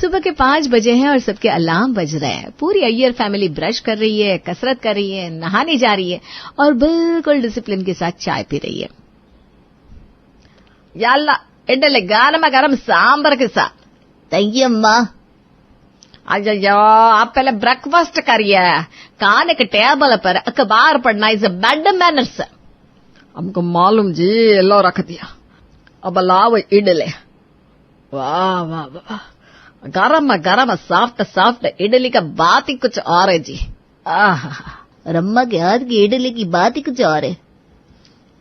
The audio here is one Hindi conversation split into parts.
सुबह के 5 बजे हैं और सबके अलार्म बज रहे हैं। पूरी अय्यर फैमिली ब्रश कर रही है, कसरत कर रही है, नहाने जा रही है और बिल्कुल डिसिप्लिन के साथ चाय पी रही है। याल्ला इडली गरम गरम सांबर के साथ। थैंक यू अम्मा। अय्यो, आप पहले ब्रेकफास्ट करिए। खाने के टेबल पर अखबार पढ़ना इज बैड मैनर्स। हमको मालूम जी, लो रख दिया। अब लाओ इडली। वाह वाह वाह, गरम गरम सॉफ्ट सॉफ्ट इडली का बात ही कुछ और है जी। और अम्मा के हाथ की इडली की बात ही कुछ और है।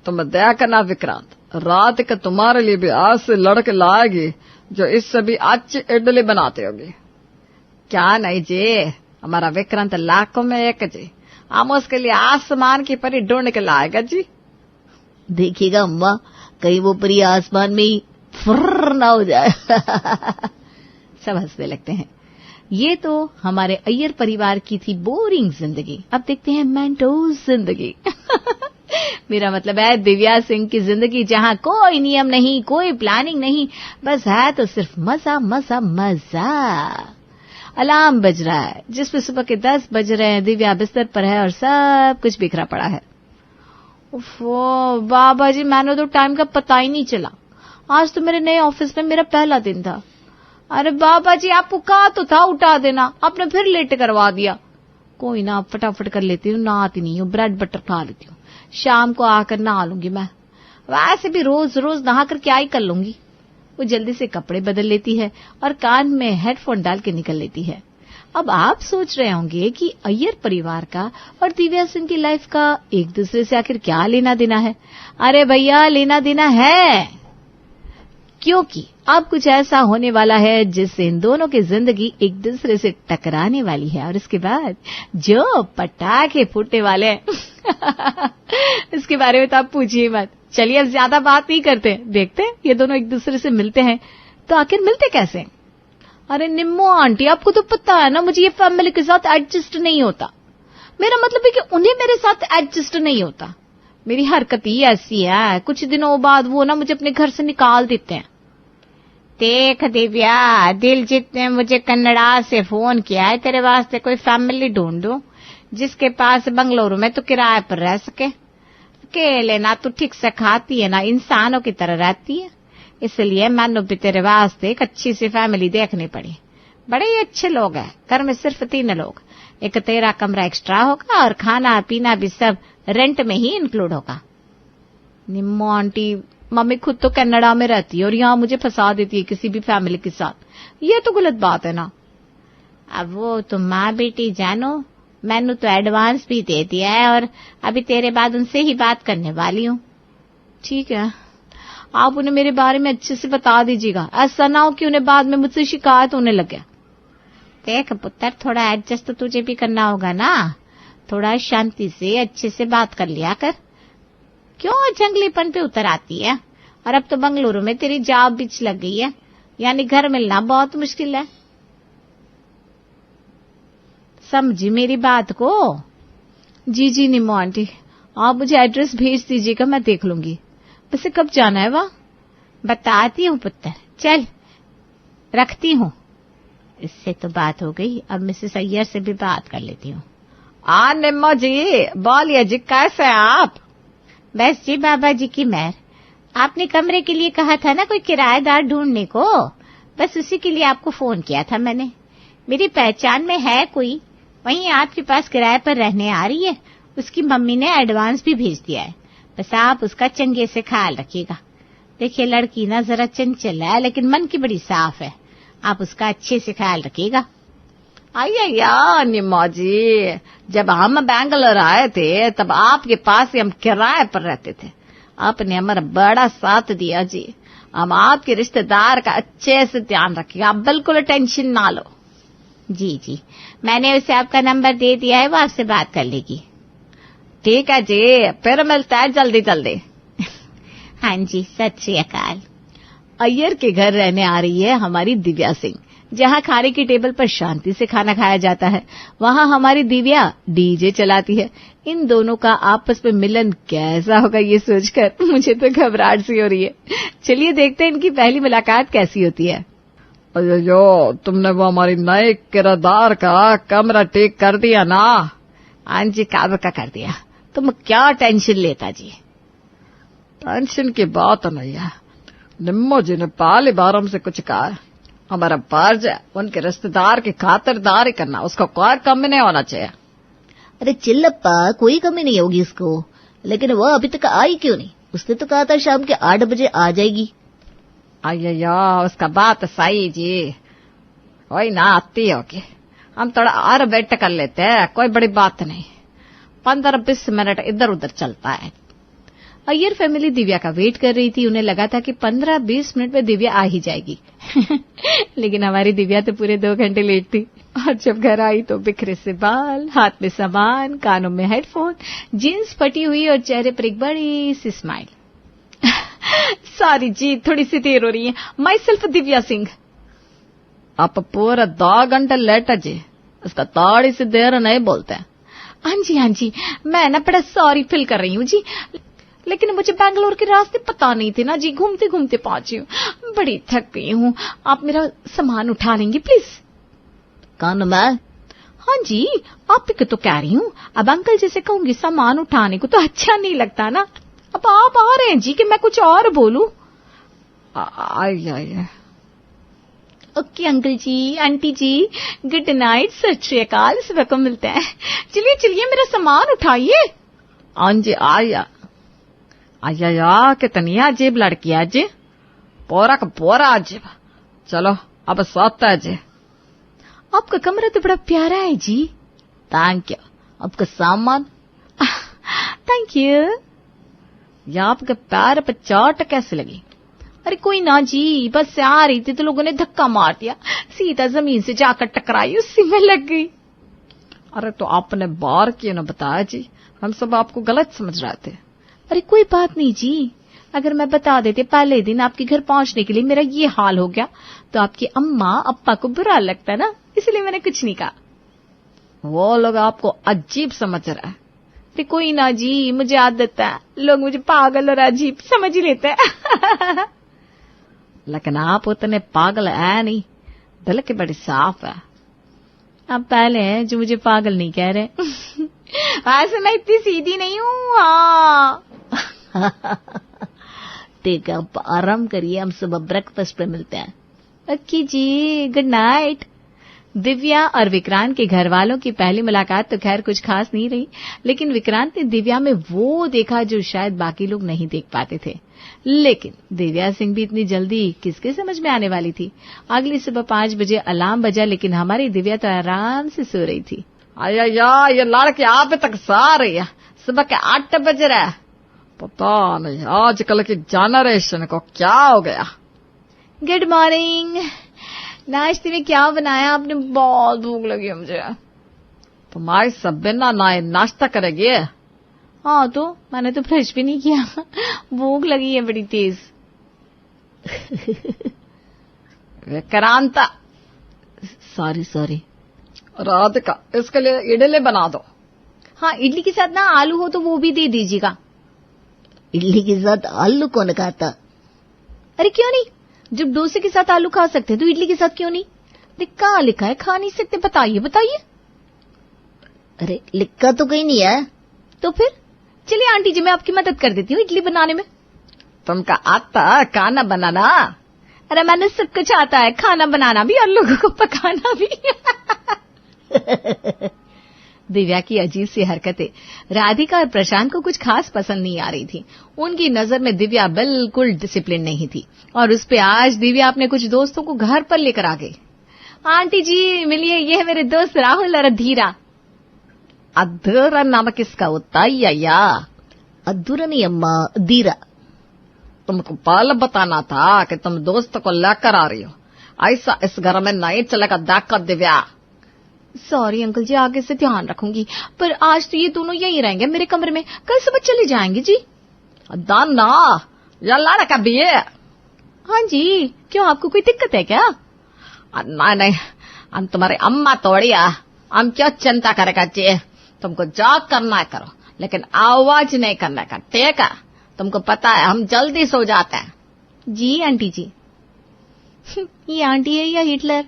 तुम देखना विक्रांत, रात का तुम्हारे लिए भी आज से लड़के लाएगी जो इससे भी अच्छी इडली बनाते होगी। क्या नहीं जी, हमारा विक्रांत लाखों में एक जी। हम उसके लिए आसमान की परी ढूंढ के लाएगा जी। देखिएगा अम्मा, कहीं वो परी आसमान में ही फुर्र ना हो जाए। सब हंसने लगते हैं। ये तो हमारे अय्यर परिवार की थी बोरिंग जिंदगी। अब देखते हैं मेंटोस जिंदगी। मेरा मतलब है दिव्या सिंह की जिंदगी, जहां कोई नियम नहीं, कोई प्लानिंग नहीं, बस है तो सिर्फ मजा मजा मजा। अलार्म बज रहा है जिसपे सुबह के 10 बज रहे हैं। दिव्या बिस्तर पर है और सब कुछ बिखरा पड़ा है। ओफो बाबा जी, मैंने तो टाइम का पता ही नहीं चला। आज तो मेरे नए ऑफिस में मेरा पहला दिन था। अरे बाबा जी, आपको कहा तो था उठा देना, आपने फिर लेट करवा दिया। कोई ना, फटाफट कर लेती हूँ, नहाती नहीं हूँ, ब्रेड बटर खा लेती हूँ, शाम को आकर नहा लूंगी। मैं वैसे भी रोज रोज नहाकर क्या ही कर लूंगी। वो जल्दी से कपड़े बदल लेती है और कान में हेडफोन डाल के निकल लेती है। अब आप सोच रहे होंगे कि अय्यर परिवार का और दिव्या सिंह की लाइफ का एक दूसरे से आखिर क्या लेना देना है। अरे भैया, लेना देना है, क्योंकि अब कुछ ऐसा होने वाला है जिससे इन दोनों की जिंदगी एक दूसरे से टकराने वाली है। और इसके बाद जो पटाखे फूटने वाले हैं इसके बारे में तो आप पूछिए मत। चलिए अब ज्यादा बात नहीं करते, देखते हैं ये दोनों एक दूसरे से मिलते हैं तो आखिर मिलते कैसे। अरे निम्मो आंटी, आपको तो पता है ना, मुझे ये फैमिली के साथ एडजस्ट नहीं होता। मेरा मतलब है कि उन्हें मेरे साथ एडजस्ट नहीं होता। मेरी हरकत ही ऐसी है, कुछ दिनों बाद वो ना मुझे अपने घर से निकाल देते हैं। देख दिव्या, दिलजीत ने मुझे कन्नड़ा से फोन किया है तेरे वास्ते कोई फैमिली ढूंढ दूं जिसके पास बंगलुरु में तो किराए पर रह सके। अकेले ना तू ठीक से खाती है ना इंसानों की तरह रहती है, इसलिए मैंने भी तेरे वास्ते एक अच्छी सी फैमिली देखनी पड़ी। बड़े ही अच्छे लोग हैं, घर में सिर्फ 3 लोग। एक तेरा कमरा एक्स्ट्रा होगा और खाना पीना भी सब रेंट में ही इंक्लूड होगा। निम्मो आंटी, मम्मी खुद तो कनाडा में रहती है और यहाँ मुझे फंसा देती है किसी भी फैमिली के साथ। ये तो गलत बात है ना। अब वो तो माँ बेटी जानो, मैंने तो एडवांस भी दे दिया है और अभी तेरे बाद उनसे ही बात करने वाली हूँ। ठीक है, आप उन्हें मेरे बारे में अच्छे से बता दीजिएगा, ऐसा ना हो कि उन्हें बाद में मुझसे शिकायत होने लगे। देख पुत्र, थोड़ा एडजस्ट तो तुझे भी करना होगा ना, थोड़ा शांति से अच्छे से बात कर लिया कर। क्यों जंगलीपन पे उतर आती है। और अब तो बंगलुरु में तेरी जॉब भी लग गई है, यानी घर मिलना बहुत मुश्किल है। समझी मेरी बात को। जी जी निम्मो आंटी, आप मुझे एड्रेस भेज दीजिएगा, मैं देख लूंगी। वैसे कब जाना है वहाँ? बताती हूँ पुत्र, चल रखती हूँ। इससे तो बात हो गई, अब मिसेस अय्यर से भी बात कर लेती हूँ। निम्मो जी, बोलिए जी, कैसे हैं आप? बस जी बाबा जी की मेहर। आपने कमरे के लिए कहा था ना कोई किराएदार ढूंढने को, बस उसी के लिए आपको फोन किया था मैंने। मेरी पहचान में है कोई, वहीं आपके पास किराए पर रहने आ रही है। उसकी मम्मी ने एडवांस भी भेज दिया है, बस आप उसका चंगे से ख्याल रखिएगा। देखिए लड़की ना जरा चंचल है लेकिन मन की बड़ी साफ है, आप उसका अच्छे से ख्याल रखिएगा। अय्या निम्मो जी, जब हम बैंगलोर आए थे तब आपके पास ही हम किराए पर रहते थे। आपने हमारा बड़ा साथ दिया जी। हम आपके रिश्तेदार का अच्छे से ध्यान रखिएगा, आप बिल्कुल टेंशन ना लो। जी जी, मैंने उसे आपका नंबर दे दिया है, वो आपसे बात कर लेगी। ठीक है जी, फिर मिलता है जल्दी जल्दी। हाँ जी, सत श्री अकाल। अय्यर के घर रहने आ रही है हमारी दिव्या सिंह। जहाँ खाने की टेबल पर शांति से खाना खाया जाता है, वहाँ हमारी दिव्या डीजे चलाती है। इन दोनों का आपस में मिलन कैसा होगा ये सोचकर मुझे तो घबराहट सी हो रही है। चलिए देखते हैं इनकी पहली मुलाकात कैसी होती है। अयो, तुमने वो हमारी नए किराएदार का कमरा ठीक कर दिया ना? हाँ जी, कब का कर दिया। तुम क्या टेंशन लेता जी? टेंशन की बात नहीं है। निम्मो जी ने पहली बार हमसे कुछ कहा है, हमारा फर्ज है उनके रिश्तेदार की खातिरदारी करना, उसको कोई कमी नहीं होना चाहिए। अरे चिल्लप्पा, कोई कमी नहीं होगी इसको, लेकिन वो अभी तक आई क्यों नहीं? उसने तो कहा था शाम के 8 बजे आ जाएगी। अय्या, उसका बात सही जी, वही ना आती होगी। हम थोड़ा और वेट कर लेते हैं, कोई बड़ी बात नहीं, 15-20 मिनट इधर उधर चलता है। अय्यर फैमिली दिव्या का वेट कर रही थी। उन्हें लगा था कि 15-20 मिनट में दिव्या आ ही जाएगी। लेकिन हमारी दिव्या तो पूरे 2 घंटे लेट थी। और जब घर आई तो बिखरे से बाल, हाथ में सामान, कानों में हेडफोन, जीन्स फटी हुई और चेहरे पर एक बड़ी सी स्माइल। सॉरी जी, थोड़ी सी देर हो रही है। My self Divya Singh. आप पूरा 2 घंटे लेट है जी, उसका थोड़ी सी देर नहीं बोलते। हाँ जी, मैं ना बड़ा सॉरी फील कर रही हूँ जी, लेकिन मुझे बैंगलोर के रास्ते पता नहीं थे ना जी, घूमते घूमते पहुंची हूँ, बड़ी थक गई हूँ। आप मेरा सामान उठा लेंगे प्लीज? कौन मैं? हाँ जी, आप भी तो कह रही हूँ। अब अंकल जैसे कहूंगी सामान उठाने को तो अच्छा नहीं लगता ना। अब आप आ रहे हैं जी कि मैं कुछ और बोलूं? आइए। ओके अंकल जी, आंटी जी, गुड नाइट, सत श्री अकाल, सुबह को मिलते हैं। चलिए चलिए, मेरा सामान उठाइए। हाँ जी, आया कितनी अजीब लड़की है जी, पूरा का पूरा अजीब। चलो अब सोते है जी। आपका कमरा तो बड़ा प्यारा है जी। Thank you. आपका सामान? Thank you. ये आपके पैर पे चोट कैसे लगी? अरे कोई ना जी, बस से आ रही थी तो लोगों ने धक्का मार दिया, सीधा जमीन से जाकर टकराई, उसी में लग गई। अरे तो आपने बार क्यों न बताया जी, हम सब आपको गलत समझ रहे थे। अरे कोई बात नहीं जी, अगर मैं बता देते पहले दिन आपके घर पहुंचने के लिए मेरा ये हाल हो गया तो आपकी अम्मा अप्पा को बुरा लगता ना, इसलिए मैंने कुछ नहीं कहा। वो लोग आपको अजीब समझ रहे हैं। अरे कोई ना जी, मुझे आदत है, लोग मुझे पागल और अजीब समझ ही लेते हैं। लेकिन आप उतने पागल है नहीं, दिल की बड़ी साफ है। आप पहले हैं जो मुझे पागल नहीं कह रहे। वैसे मैं इतनी सीधी नहीं हूँ। हाँ। ठीक है, आप आराम करिए, हम सुबह ब्रेकफास्ट पे मिलते हैं। ओके जी, गुड नाइट। दिव्या और विक्रांत के घर वालों की पहली मुलाकात तो खैर कुछ खास नहीं रही, लेकिन विक्रांत ने दिव्या में वो देखा जो शायद बाकी लोग नहीं देख पाते थे। लेकिन दिव्या सिंह भी इतनी जल्दी किसके समझ में आने वाली थी। अगली सुबह 5 बजे अलार्म बजा, लेकिन हमारी दिव्या तो आराम से सो रही थी। अय्या, ये लड़की आप तक सो रही है, सुबह के 8 बज रहे हैं। पता नहीं आजकल की जनरेशन को क्या हो गया। Good morning. नाश्ते में क्या बनाया आपने? बहुत भूख लगी है मुझे। तुम्हारी सब बिना नाश्ता करेगी? हाँ तो मैंने तो ब्रश भी नहीं किया, भूख लगी है बड़ी तेज। विक्रांता, सॉरी। राधिका, इसके लिए इडली बना दो। हाँ, इडली के साथ ना आलू हो तो वो भी दे दीजिएगा। इडली के साथ आलू कौन खाता? अरे क्यों नहीं, जब डोसे के साथ आलू खा सकते हैं तो इडली के साथ क्यों नहीं? कहाँ लिखा है खा नहीं सकते? बताइए। अरे लिखा तो कहीं नहीं है। तो फिर चलिए आंटी जी, मैं आपकी मदद कर देती हूँ इडली बनाने में। तुमका आता खाना बनाना? अरे मैंने सब कुछ आता है, खाना बनाना भी और लोगों को पकाना भी। दिव्या की अजीब सी हरकतें राधिका और प्रशांत को कुछ खास पसंद नहीं आ रही थी। उनकी नजर में दिव्या बिल्कुल डिसिप्लिन नहीं थी, और उस पे आज दिव्या अपने कुछ दोस्तों को घर पर लेकर आ गई। आंटी जी मिलिए, ये है मेरे दोस्त राहुल और अधीरा। अधूरा नाम किसका होता है? या अधूरा नहीं अम्मा, अधीरा। तुमको पहले बताना था कि तुम दोस्त को लेकर आ रही हो, ऐसा इस घर में नहीं चलेगा। देखो दिव्या। सॉरी अंकल जी, आगे से ध्यान रखूंगी, पर आज तो ये दोनों यहीं रहेंगे मेरे कमरे में, कल सुबह चले जाएंगे जी। दाना, या लड़का भी है? हाँ जी, क्यों आपको कोई दिक्कत है क्या? नहीं, हम तुम्हारी अम्मा तोड़ी है, हम क्यों चिंता करेगा जी। तुमको जो करना है करो, लेकिन आवाज नहीं करने का, ठीक है? तुमको पता है हम जल्दी सो जाते हैं। जी आंटी जी। ये आंटी है या हिटलर?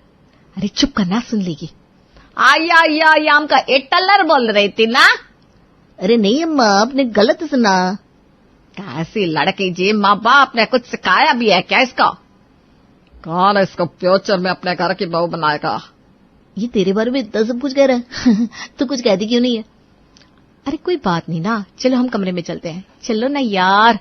अरे चुप करना, सुन लेगी। आया हमका हिटलर बोल रही थी ना? अरे नहीं अम्मा, आपने गलत सुना। कैसी लड़की जी, माँ बाप ने कुछ सिखाया भी है क्या इसको? कौन इसको फ्यूचर में अपने घर की बहू बनाएगा? ये तेरे बारे में इतना सब कुछ कह रहा है तो कुछ कहती क्यों नहीं है? अरे कोई बात नहीं ना, चलो हम कमरे में चलते हैं। चलो ना यार।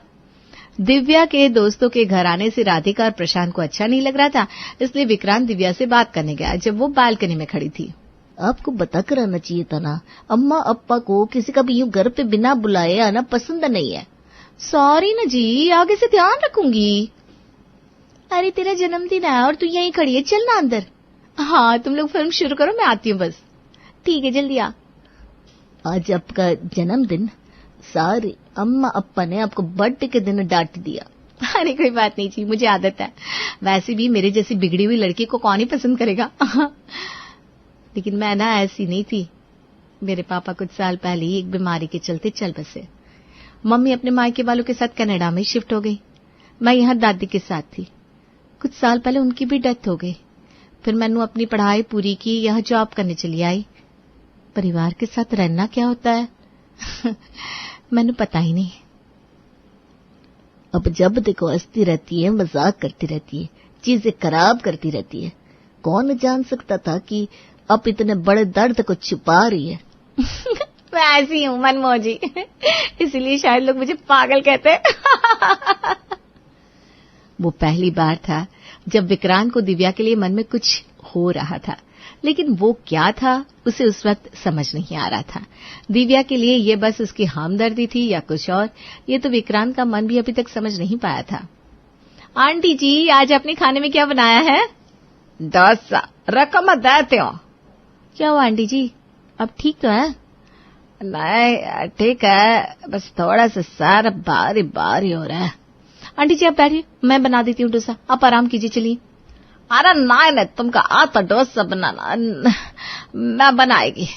दिव्या के दोस्तों के घर आने से राधिका और प्रशांत को अच्छा नहीं लग रहा था, इसलिए विक्रांत दिव्या से बात करने गया जब वो बालकनी में खड़ी थी। आपको बता कर आना चाहिए था ना, अम्मा अप्पा को किसी का भी यूं घर पे बिना बुलाए आना पसंद नहीं है। सॉरी ना जी, आगे से ध्यान रखूंगी। अरे तेरा जन्मदिन है और तू यहीं खड़ी है, चल ना अंदर। हाँ तुम लोग फिल्म शुरू करो, मैं आती हूँ बस। ठीक है जल्दी आ। आज आपका जन्मदिन, सारे अम्मा अप्पा ने आपको बर्थडे के दिन डांट दिया। अरे कोई बात नहीं जी, मुझे आदत है। वैसे भी मेरे जैसी बिगड़ी हुई लड़की को कौन ही पसंद करेगा। लेकिन मैं ना ऐसी नहीं थी। मेरे पापा कुछ साल पहले ही एक बीमारी के चलते चल बसे। मम्मी अपने मायके वालों के साथ कनाडा में शिफ्ट हो गई। मैं यहाँ दादी के साथ थी। कुछ साल पहले उनकी भी डेथ हो गई। फिर मैंने अपनी पढ़ाई पूरी की, यहाँ जॉब करने चली आई। परिवार के साथ रहना क्या होता है मैंने पता ही नहीं। अब जब देखो हंसती रहती है, मजाक करती रहती है, चीजें खराब करती रहती है। कौन जान सकता था कि अब इतने बड़े दर्द को छुपा रही है। मैं ऐसी हूँ मनमोजी, इसलिए शायद लोग मुझे पागल कहते हैं। वो पहली बार था जब विक्रांत को दिव्या के लिए मन में कुछ हो रहा था, लेकिन वो क्या था उसे उस वक्त समझ नहीं आ रहा था। दिव्या के लिए ये बस उसकी हमदर्दी थी या कुछ और, ये तो विक्रांत का मन भी अभी तक समझ नहीं पाया था। आंटी जी, आज आपने खाने में क्या बनाया है? डोसा। रकम देते हो? क्या हुआ आंटी जी, अब ठीक तो है? नहीं ठीक है, बस थोड़ा सा सर बारी बारी हो रहा है। आंटी जी आप बैठिए, मैं बना देती हूँ डोसा, आप आराम कीजिए। चलिए। अरे नहीं, तुमका आता डोसा बनाना, मैं बनाएगी।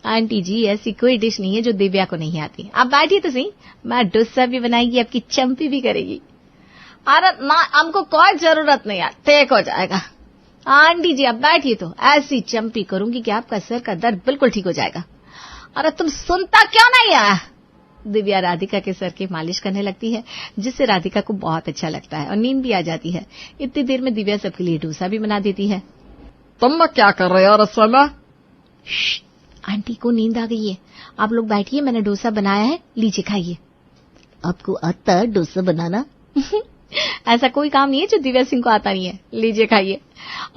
आंटी जी ऐसी कोई डिश नहीं है जो दिव्या को नहीं आती। आप बैठिए तो सही, मैं डोसा भी बनाएगी, आपकी चंपी भी करेगी। अरे ना, हमको कोई जरूरत नहीं है, ठीक हो जाएगा। आंटी जी आप बैठिए तो, ऐसी चंपी करूंगी कि आपका सर का दर्द बिल्कुल ठीक हो जाएगा। अरे तुम सुनता क्यों नहीं है? दिव्या राधिका के सर की मालिश करने लगती है, जिससे राधिका को बहुत अच्छा लगता है और नींद भी आ जाती है। इतनी देर में दिव्या सबके लिए डोसा भी बना देती है। तुम क्या कर रहे हो रसोई में? आंटी को नींद आ गई है, आप लोग बैठिए, मैंने डोसा बनाया है, लीजिए खाइए। आपको आता है डोसा बनाना? ऐसा कोई काम नहीं है जो दिव्या सिंह को आता नहीं है। लीजिए खाइए।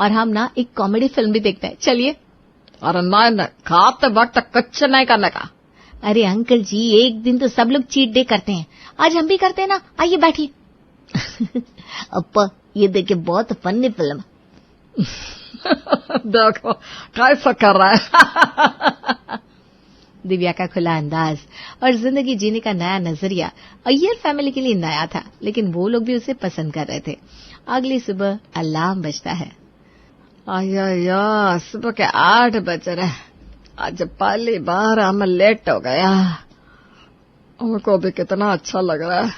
और हम ना एक कॉमेडी फिल्म भी देखते हैं, चलिए। अरे नहीं, खाते वक्त कुछ नहीं करने का। अरे अंकल जी, एक दिन तो सब लोग चीट डे करते हैं, आज हम भी करते हैं ना, आइए बैठिए। अप्पा ये देखिए, बहुत फनी फिल्म। देखो कैसा कर रहा है। दिव्या का खुला अंदाज और जिंदगी जीने का नया नजरिया अय्यर फैमिली के लिए नया था, लेकिन वो लोग भी उसे पसंद कर रहे थे। अगली सुबह अलार्म बजता है। आया सुबह के 8 बज रहे। आज पहली बार हम लेट हो गया। उनको भी कितना अच्छा लग रहा है।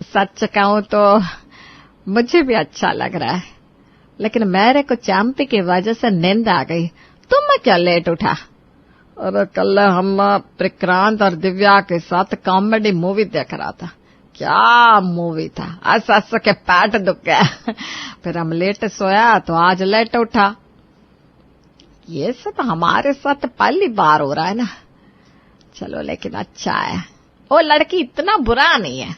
सच कहूं तो मुझे भी अच्छा लग रहा है, लेकिन मेरे को चैंपी की वजह से नींद आ गई। तुम क्या लेट उठा? अरे कल हम विक्रांत और दिव्या के साथ कॉमेडी मूवी देख रहा था। क्या मूवी था, ऐसा ऐसा के पेट दुख गया। फिर हम लेट सोया तो आज लेट उठा। ये सब हमारे साथ पहली बार हो रहा है ना। चलो लेकिन अच्छा है, वो लड़की इतना बुरा नहीं है।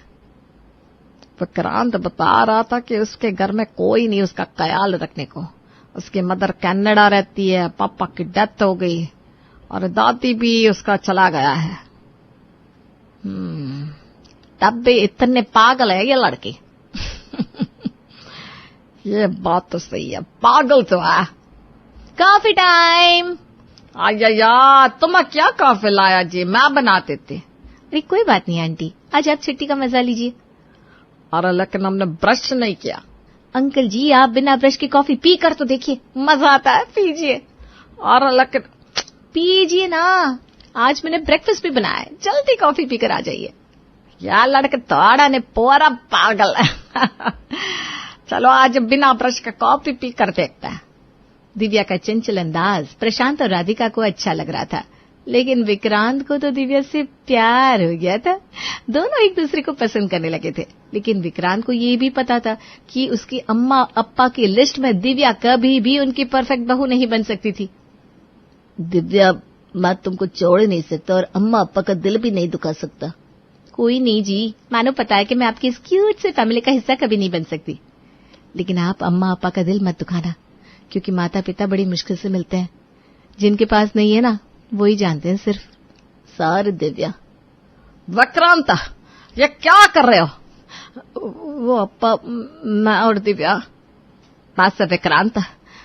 विक्रांत बता रहा था कि उसके घर में कोई नहीं उसका ख्याल रखने को। उसकी मदर कनाडा रहती है, पापा की डेथ हो गई और दादी भी उसका चला गया है। तब भी इतने पागल है ये लड़की। ये बात तो सही है, पागल तो है। Coffee time. आया तुम क्या कॉफी लाया जी, मैं बनाते थे। अरे कोई बात नहीं आंटी, आज आप छुट्टी का मजा लीजिए। अरे लेकिन हमने ब्रश नहीं किया। अंकल जी आप बिना ब्रश की कॉफी पी कर तो देखिए, मजा आता है, पीजिए। अरे लेकिन पीजिए ना, आज मैंने ब्रेकफास्ट भी बनाया है, जल्दी कॉफी पीकर आ जाइए। यार लड़के थोड़ा ने पूरा पागल है। चलो आज बिना ब्रश का कॉफी पी कर देखते हैं। दिव्या का चंचल अंदाज प्रशांत और राधिका को अच्छा लग रहा था, लेकिन विक्रांत को तो दिव्या से प्यार हो गया था। दोनों एक दूसरे को पसंद करने लगे थे, लेकिन विक्रांत को ये भी पता था कि उसकी अम्मा अप्पा की लिस्ट में दिव्या कभी भी उनकी परफेक्ट बहू नहीं बन सकती थी। दिव्या, मैं तुमको छोड़ नहीं सकता और अम्मा अप्पा का दिल भी नहीं दुखा सकता। कोई नहीं जी, मानो पता है कि मैं आपकी इस क्यूट से फैमिली का हिस्सा कभी नहीं बन सकती, लेकिन आप अम्मा अप्पा का दिल मत दुखाना, क्योंकि माता पिता बड़ी मुश्किल से मिलते हैं। जिनके पास नहीं है ना, वो ही जानते हैं सिर्फ। सारी दिव्या। विक्रांत, ये क्या कर रहे हो? वो अप्पा, मैं और दिव्या। बस विक्रांत,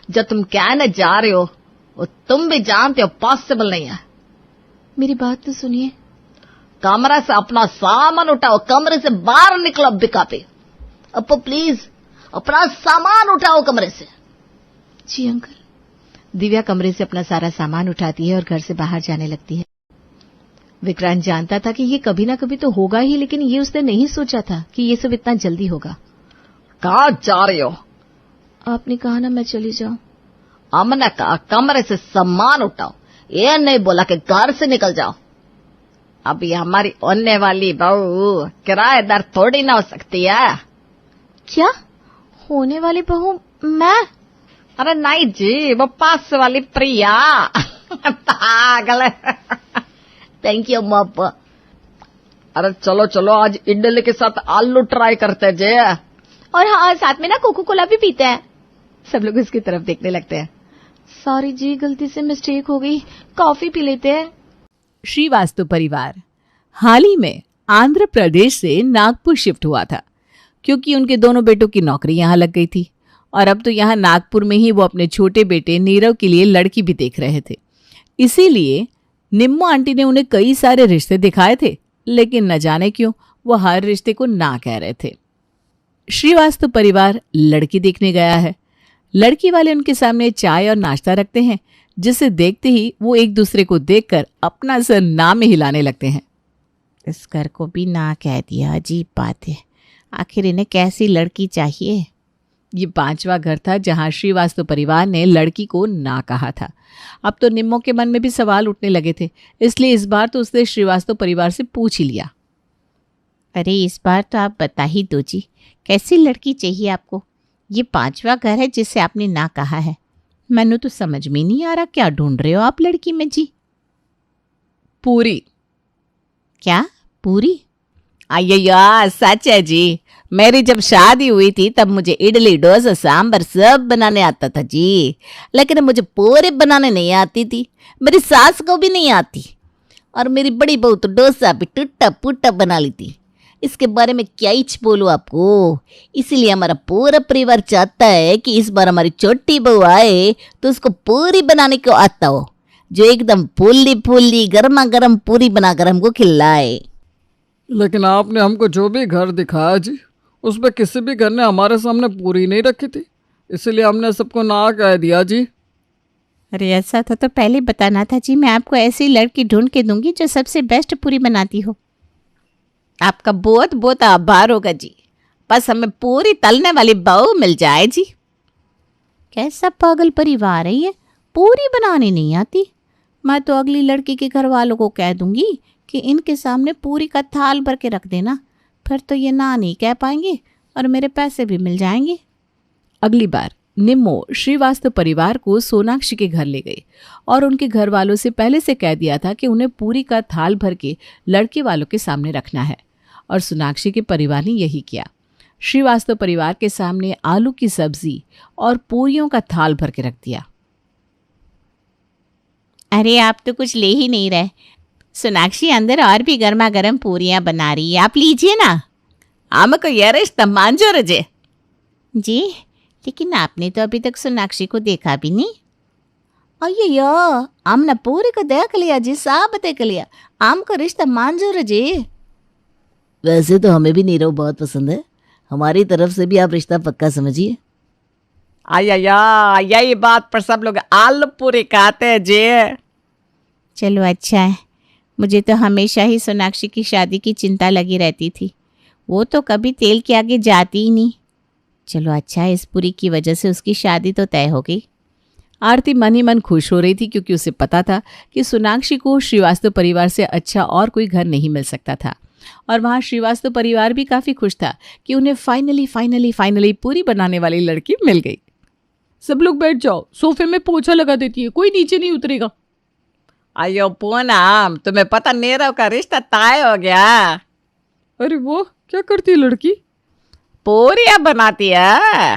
जो तुम कहने जा रहे हो वो तुम भी जानते हो पॉसिबल नहीं है। मेरी बात तो सुनिए। कमरे से अपना सामान उठाओ, कमरे से बाहर निकलो बिका पे। अप्पा प्लीज अपना सामान उठाओ कमरे से। जी अंकल। दिव्या कमरे से अपना सारा सामान उठाती है और घर से बाहर जाने लगती है। विक्रांत जानता था कि ये कभी ना कभी तो होगा ही, लेकिन ये उसने नहीं सोचा था कि ये सब इतना जल्दी होगा। कहाँ जा रही हो? आपने कहा ना मैं चली जाऊं। हमने कहा कमरे से सामान उठाओ, ये नहीं बोला कि घर से निकल जाओ। अभी हमारी होने वाली बहू किराएदार थोड़ी ना हो सकती है। क्या होने वाली बहू? मैं? अरे नहीं जी, वो पास वाली प्रिया। पागल। थैंक यू अम्मा अप्पा। अरे चलो चलो, आज इडली के साथ आलू ट्राई करते जे। और हाँ, साथ में ना कोको कोला भी पीते हैं। सब लोग उसकी तरफ देखने लगते हैं। सॉरी जी, गलती से मिस्टेक हो गई, कॉफी पी लेते हैं। श्रीवास्तव परिवार हाल ही में आंध्र प्रदेश से नागपुर शिफ्ट हुआ था, क्योंकि उनके दोनों बेटों की नौकरी यहाँ लग गई थी और अब तो यहाँ नागपुर में ही वो अपने छोटे बेटे नीरव के लिए लड़की भी देख रहे थे। इसीलिए निम्मो आंटी ने उन्हें कई सारे रिश्ते दिखाए थे, लेकिन न जाने क्यों वो हर रिश्ते को ना कह रहे थे। श्रीवास्तव परिवार लड़की देखने गया है। लड़की वाले उनके सामने चाय और नाश्ता रखते हैं, जिसे देखते ही वो एक दूसरे को देखकर अपना सर ना में हिलाने लगते हैं। इस घर को भी ना कह दिया, अजीब बात है। आखिर इन्हें कैसी लड़की चाहिए? ये 5वां घर था जहां श्रीवास्तव परिवार ने लड़की को ना कहा था। अब तो निम्मो के मन में भी सवाल उठने लगे थे, इसलिए इस बार तो उसने श्रीवास्तव परिवार से पूछ ही लिया। अरे इस बार तो आप बता ही दो जी, कैसी लड़की चाहिए आपको? ये 5वां घर है जिससे आपने ना कहा है। मैंने तो समझ में नहीं आ रहा, क्या ढूंढ रहे हो आप लड़की में जी? पूरी। क्या पूरी? अय्या सच है जी, मेरी जब शादी हुई थी तब मुझे इडली डोसा सांभर सब बनाने आता था जी, लेकिन मुझे पूरी बनाने नहीं आती थी। मेरी सास को भी नहीं आती, और मेरी बड़ी बहू तो डोसा भी टूटा फूटा बना लेती। इसके बारे में क्या ही बोलूं आपको। इसीलिए हमारा पूरा परिवार चाहता है कि इस बार हमारी छोटी बहू आए तो उसको पूरी बनाने को आता हो, जो एकदम फूली फूली गर्मा गर्म पूरी बनाकर हमको खिलाए। लेकिन आपने हमको जो भी घर दिखाया जी, उसमें किसी भी घर ने हमारे सामने पूरी नहीं रखी थी, इसलिए हमने सबको ना कह दिया जी। अरे ऐसा था तो पहले बताना था जी, मैं आपको ऐसी लड़की ढूंढ के दूंगी जो सबसे बेस्ट पूरी बनाती हो। आपका बहुत बहुत आभार होगा जी, बस हमें पूरी तलने वाली बहू मिल जाए जी। कैसा पागल परिवार है ये, पूरी बनानी नहीं आती। मैं तो अगली लड़की के घर वालों को कह दूंगी कि इनके सामने पूरी का थाल भर के रख देना, फिर तो ये ना नहीं कह पाएंगे और मेरे पैसे भी मिल जाएंगे। अगली बार निम्मो श्रीवास्तव परिवार को सोनाक्षी के घर ले गई और उनके घर वालों से पहले से कह दिया था कि उन्हें पूरी का थाल भर के लड़के वालों के सामने रखना है, और सोनाक्षी के परिवार ने यही किया। श्रीवास्तव परिवार के सामने आलू की सब्जी और पूरियों का थाल भर के रख दिया। अरे आप तो कुछ ले ही नहीं रहे। सोनाक्षी अंदर और भी गर्मा गर्म पूरियां बना रही है, आप लीजिए ना। हमको ये रिश्ता मंजूर है जी, लेकिन आपने तो अभी तक सोनाक्षी को देखा भी नहीं। अయ్యయ్యో हमने पूरी को देख लिया जी, सब देख लिया, हमको रिश्ता मंजूर है जी। वैसे तो हमें भी नीरव बहुत पसंद है, हमारी तरफ से भी आप रिश्ता पक्का समझिए। अय्या यही बात पर सब लोग आलू पूरी खाते हैं जी। चलो अच्छा है, मुझे तो हमेशा ही सोनाक्षी की शादी की चिंता लगी रहती थी। वो तो कभी तेल के आगे जाती ही नहीं। चलो अच्छा है, इस पूरी की वजह से उसकी शादी तो तय हो गई। आरती मन ही मन खुश हो रही थी क्योंकि उसे पता था कि सोनाक्षी को श्रीवास्तव परिवार से अच्छा और कोई घर नहीं मिल सकता था। और वहाँ श्रीवास्तव परिवार भी काफी खुश था कि उन्हें फाइनली पूरी बनाने वाली लड़की मिल गई। सब लोग बैठ जाओ, सोफे में पोछा लगा देती है, कोई नीचे नहीं उतरेगा। अयो पूनम, तुम्हें पता नीरव का रिश्ता तय हो गया। अरे वो क्या करती है लड़की? पूरियां बनाती है।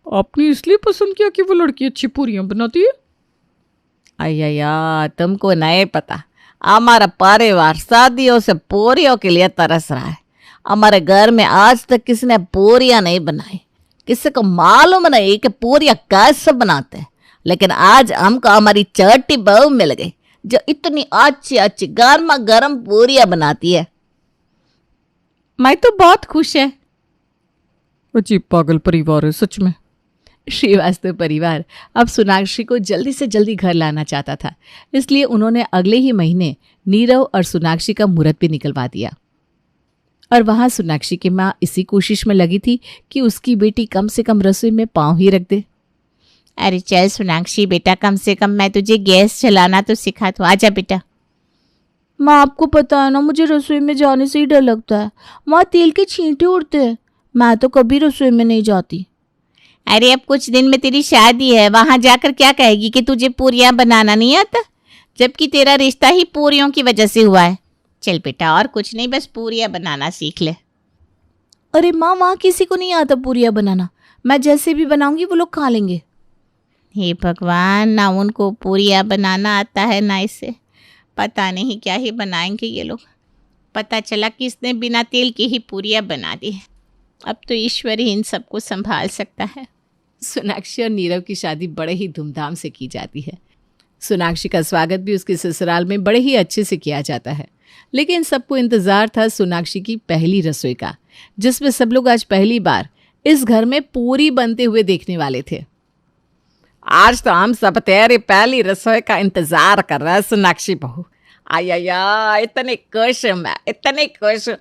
आपने इसलिए पसंद किया कि वो लड़की अच्छी पूरियां बनाती है? अय्या, तुमको नहीं पता, हमारा परिवार शादियों से पूरियों के लिए तरस रहा है। हमारे घर में आज तक किसी ने पूरियां नहीं बनाई। किसी को मालूम नहीं कि पूरियां कैसे बनाते हैं, लेकिन आज हमको हमारी छोटी बहू मिल गई जो इतनी अच्छी गर्मा गर्म पूरियां बनाती है। मैं तो बहुत खुश है। अजीब पागल परिवार है सच में। श्रीवास्तव परिवार अब सोनाक्षी को जल्दी से जल्दी घर लाना चाहता था, इसलिए उन्होंने अगले ही महीने नीरव और सोनाक्षी का मुहूर्त भी निकलवा दिया। और वहां सोनाक्षी की माँ इसी कोशिश में लगी थी कि उसकी बेटी कम से कम रसोई में पांव ही रख दे। अरे चल सोनाक्षी बेटा, कम से कम मैं तुझे गैस चलाना तो सिखा दूं। आजा बेटा। माँ आपको पता है ना, मुझे रसोई में जाने से ही डर लगता है। वहाँ तेल के छींटे उड़ते हैं, मैं तो कभी रसोई में नहीं जाती। अरे अब कुछ दिन में तेरी शादी है, वहां जाकर क्या कहेगी कि तुझे पूरियां बनाना नहीं आता, जबकि तेरा रिश्ता ही पूरियों की वजह से हुआ है। चल बेटा, और कुछ नहीं, बस पूरियां बनाना सीख ले। अरे माँ, वहाँ किसी को नहीं आता पूरियां बनाना। मैं जैसे भी बनाऊंगी वो लोग खा लेंगे। हे भगवान, ना उनको पूरियां बनाना आता है ना इसे। पता नहीं क्या ही बनाएंगे ये लोग। पता चला कि इसने बिना तेल की ही पूरियां बना दी। अब तो ईश्वर ही इन सबको संभाल सकता है। सोनाक्षी और नीरव की शादी बड़े ही धूमधाम से की जाती है। सोनाक्षी का स्वागत भी उसके ससुराल में बड़े ही अच्छे से किया जाता है, लेकिन सबको इंतजार था सोनाक्षी की पहली रसोई का, जिसमें सब लोग आज पहली बार इस घर में पूरी बनते हुए देखने वाले थे। आज तो हम सब तेरी पहली रसोई का इंतजार कर रहे हैं सोनाक्षी बहू। आया, इतनी खुश हूँ मैं, इतनी खुश हूँ।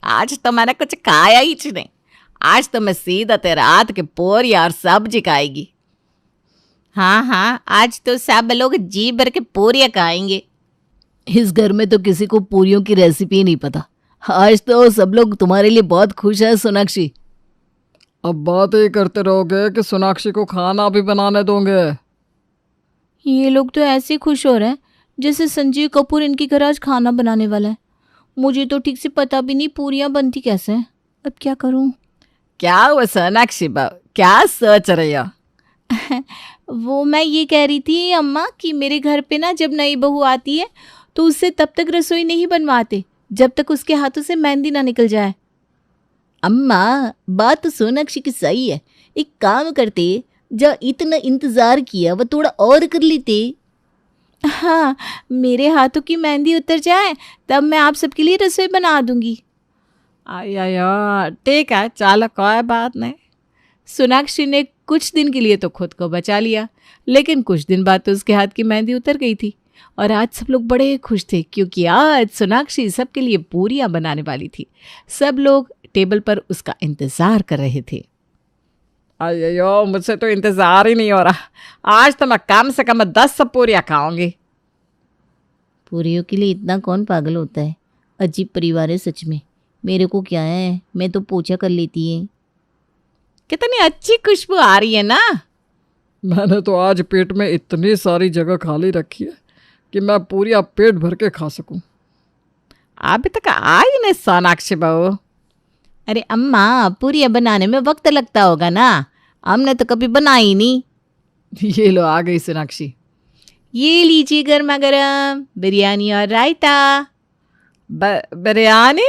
आज तो मैंने कुछ खाया ही नहीं। आज तो मैं सीधा तेरे हाथ की पूरी और सब्जी खाएगी। हाँ, आज तो सब लोग जी भर के पूरियां खाएंगे। इस घर में तो किसी को पूरियों की रेसिपी नहीं पता। आज तो सब लोग तुम्हारे लिए बहुत खुश है सोनाक्षी। अब बात ही करते रहोगे कि सोनाक्षी को खाना भी बनाने दोगे? ये लोग तो ऐसे खुश हो रहे हैं जैसे संजीव कपूर इनके घर आज खाना बनाने वाला है। मुझे तो ठीक से पता भी नहीं पूरियां बनती कैसे हैं। अब क्या करूं? क्या हुआ सोनाक्षी बहू, क्या सोच रही हो? वो मैं ये कह रही थी अम्मा कि मेरे घर पे ना जब नई बहू आती है तो उससे तब तक रसोई नहीं बनवाते जब तक उसके हाथों से मेहंदी ना निकल जाए। अम्मा, बात तो सोनाक्षी की सही है। एक काम करते, जो इतना इंतजार किया वो थोड़ा और कर लेते। हाँ, मेरे हाथों की मेहंदी उतर जाए तब मैं आप सबके लिए रसोई बना दूंगी। आया, ठीक है, चलो कोई बात नहीं। सोनाक्षी ने कुछ दिन के लिए तो खुद को बचा लिया, लेकिन कुछ दिन बाद तो उसके हाथ की मेहंदी उतर गई थी। और आज सब लोग बड़े खुश थे क्योंकि आज सोनाक्षी सबके लिए पूरियां बनाने वाली थी। सब लोग टेबल पर उसका इंतजार कर रहे थे। अयो, मुझसे तो इंतजार ही नहीं हो रहा। आज तो मैं कम से कम 10 पूरियां खाऊंगी। पूरियों के लिए इतना कौन पागल होता है? अजीब परिवार है सच में। मेरे को क्या है, मैं तो पोछा कर लेती है। कितनी अच्छी खुशबू आ रही है ना। मैंने तो आज पेट में इतनी सारी जगह खाली रखी है कि मैं पूरियां पेट भर के खा सकूं। अभी तक आई नहीं सोनाक्षी बहू। अरे अम्मा, पूरियां बनाने में वक्त लगता होगा ना, हमने तो कभी बनाई नहीं। ये लो आ गई सोनाक्षी। ये लीजिए गर्मा गर्म बिरयानी और रायता। बिरयानी?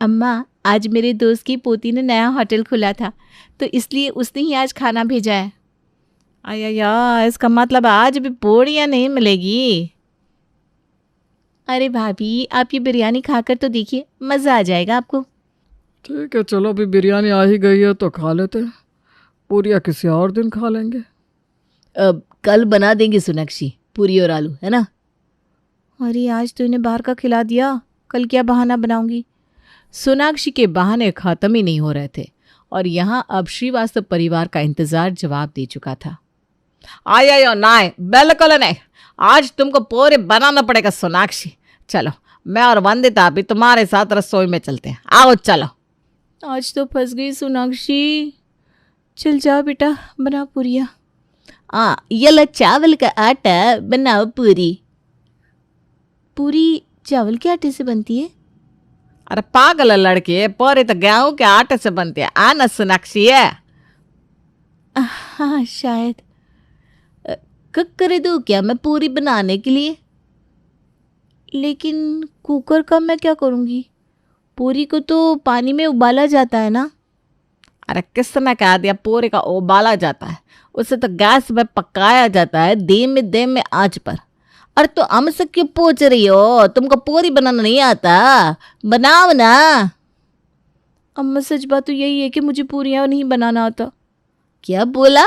अम्मा, आज मेरे दोस्त की पोती ने नया होटल खुला था तो इसलिए उसने ही आज खाना भेजा है। आया, इसका मतलब आज भी पूरियां नहीं मिलेगी। अरे भाभी, आप ये बिरयानी खाकर तो देखिए, मज़ा आ जाएगा आपको। ठीक है, चलो अभी बिरयानी आ ही गई है तो खा लेते हैं। पूरियां किसी और दिन खा लेंगे। अब कल बना देंगे सोनाक्षी पूरी और आलू, है ना? अरे आज तो इन्हें बाहर का खिला दिया, कल क्या बहाना बनाऊंगी। सोनाक्षी के बहाने खत्म ही नहीं हो रहे थे और यहाँ अब श्रीवास्तव परिवार का इंतजार जवाब दे चुका था। आया नाय बिल्कुल नहीं, आज तुमको पूरी बनाना पड़ेगा सोनाक्षी। चलो मैं और वंदिता भी तुम्हारे साथ रसोई में चलते हैं, आओ चलो। आज तो फंस गई सोनाक्षी। चल जा बेटा, बना पूरिया। ये लो चावल का आटा, बनाओ पूरी। पूरी चावल के आटे से बनती है? अरे पागल है लड़की, पूरी तो गेहूं के आटे से बनती है। आना सोनाक्षी है। हाँ शायद। कर दो क्या मैं पूरी बनाने के लिए? लेकिन कुकर का मैं क्या करूँगी? पूरी को तो पानी में उबाला जाता है ना? अरे किसने कह दिया पूरी का उबाला जाता है? उसे तो गैस में पकाया जाता है, धीमे आंच पर। अरे तो हमसे क्यों पूछ रही हो? तुमको पूरी बनाना नहीं आता? बनाओ ना। अम्मा सच बात तो यही है कि मुझे पूरियाँ नहीं बनाना आता। क्या बोला?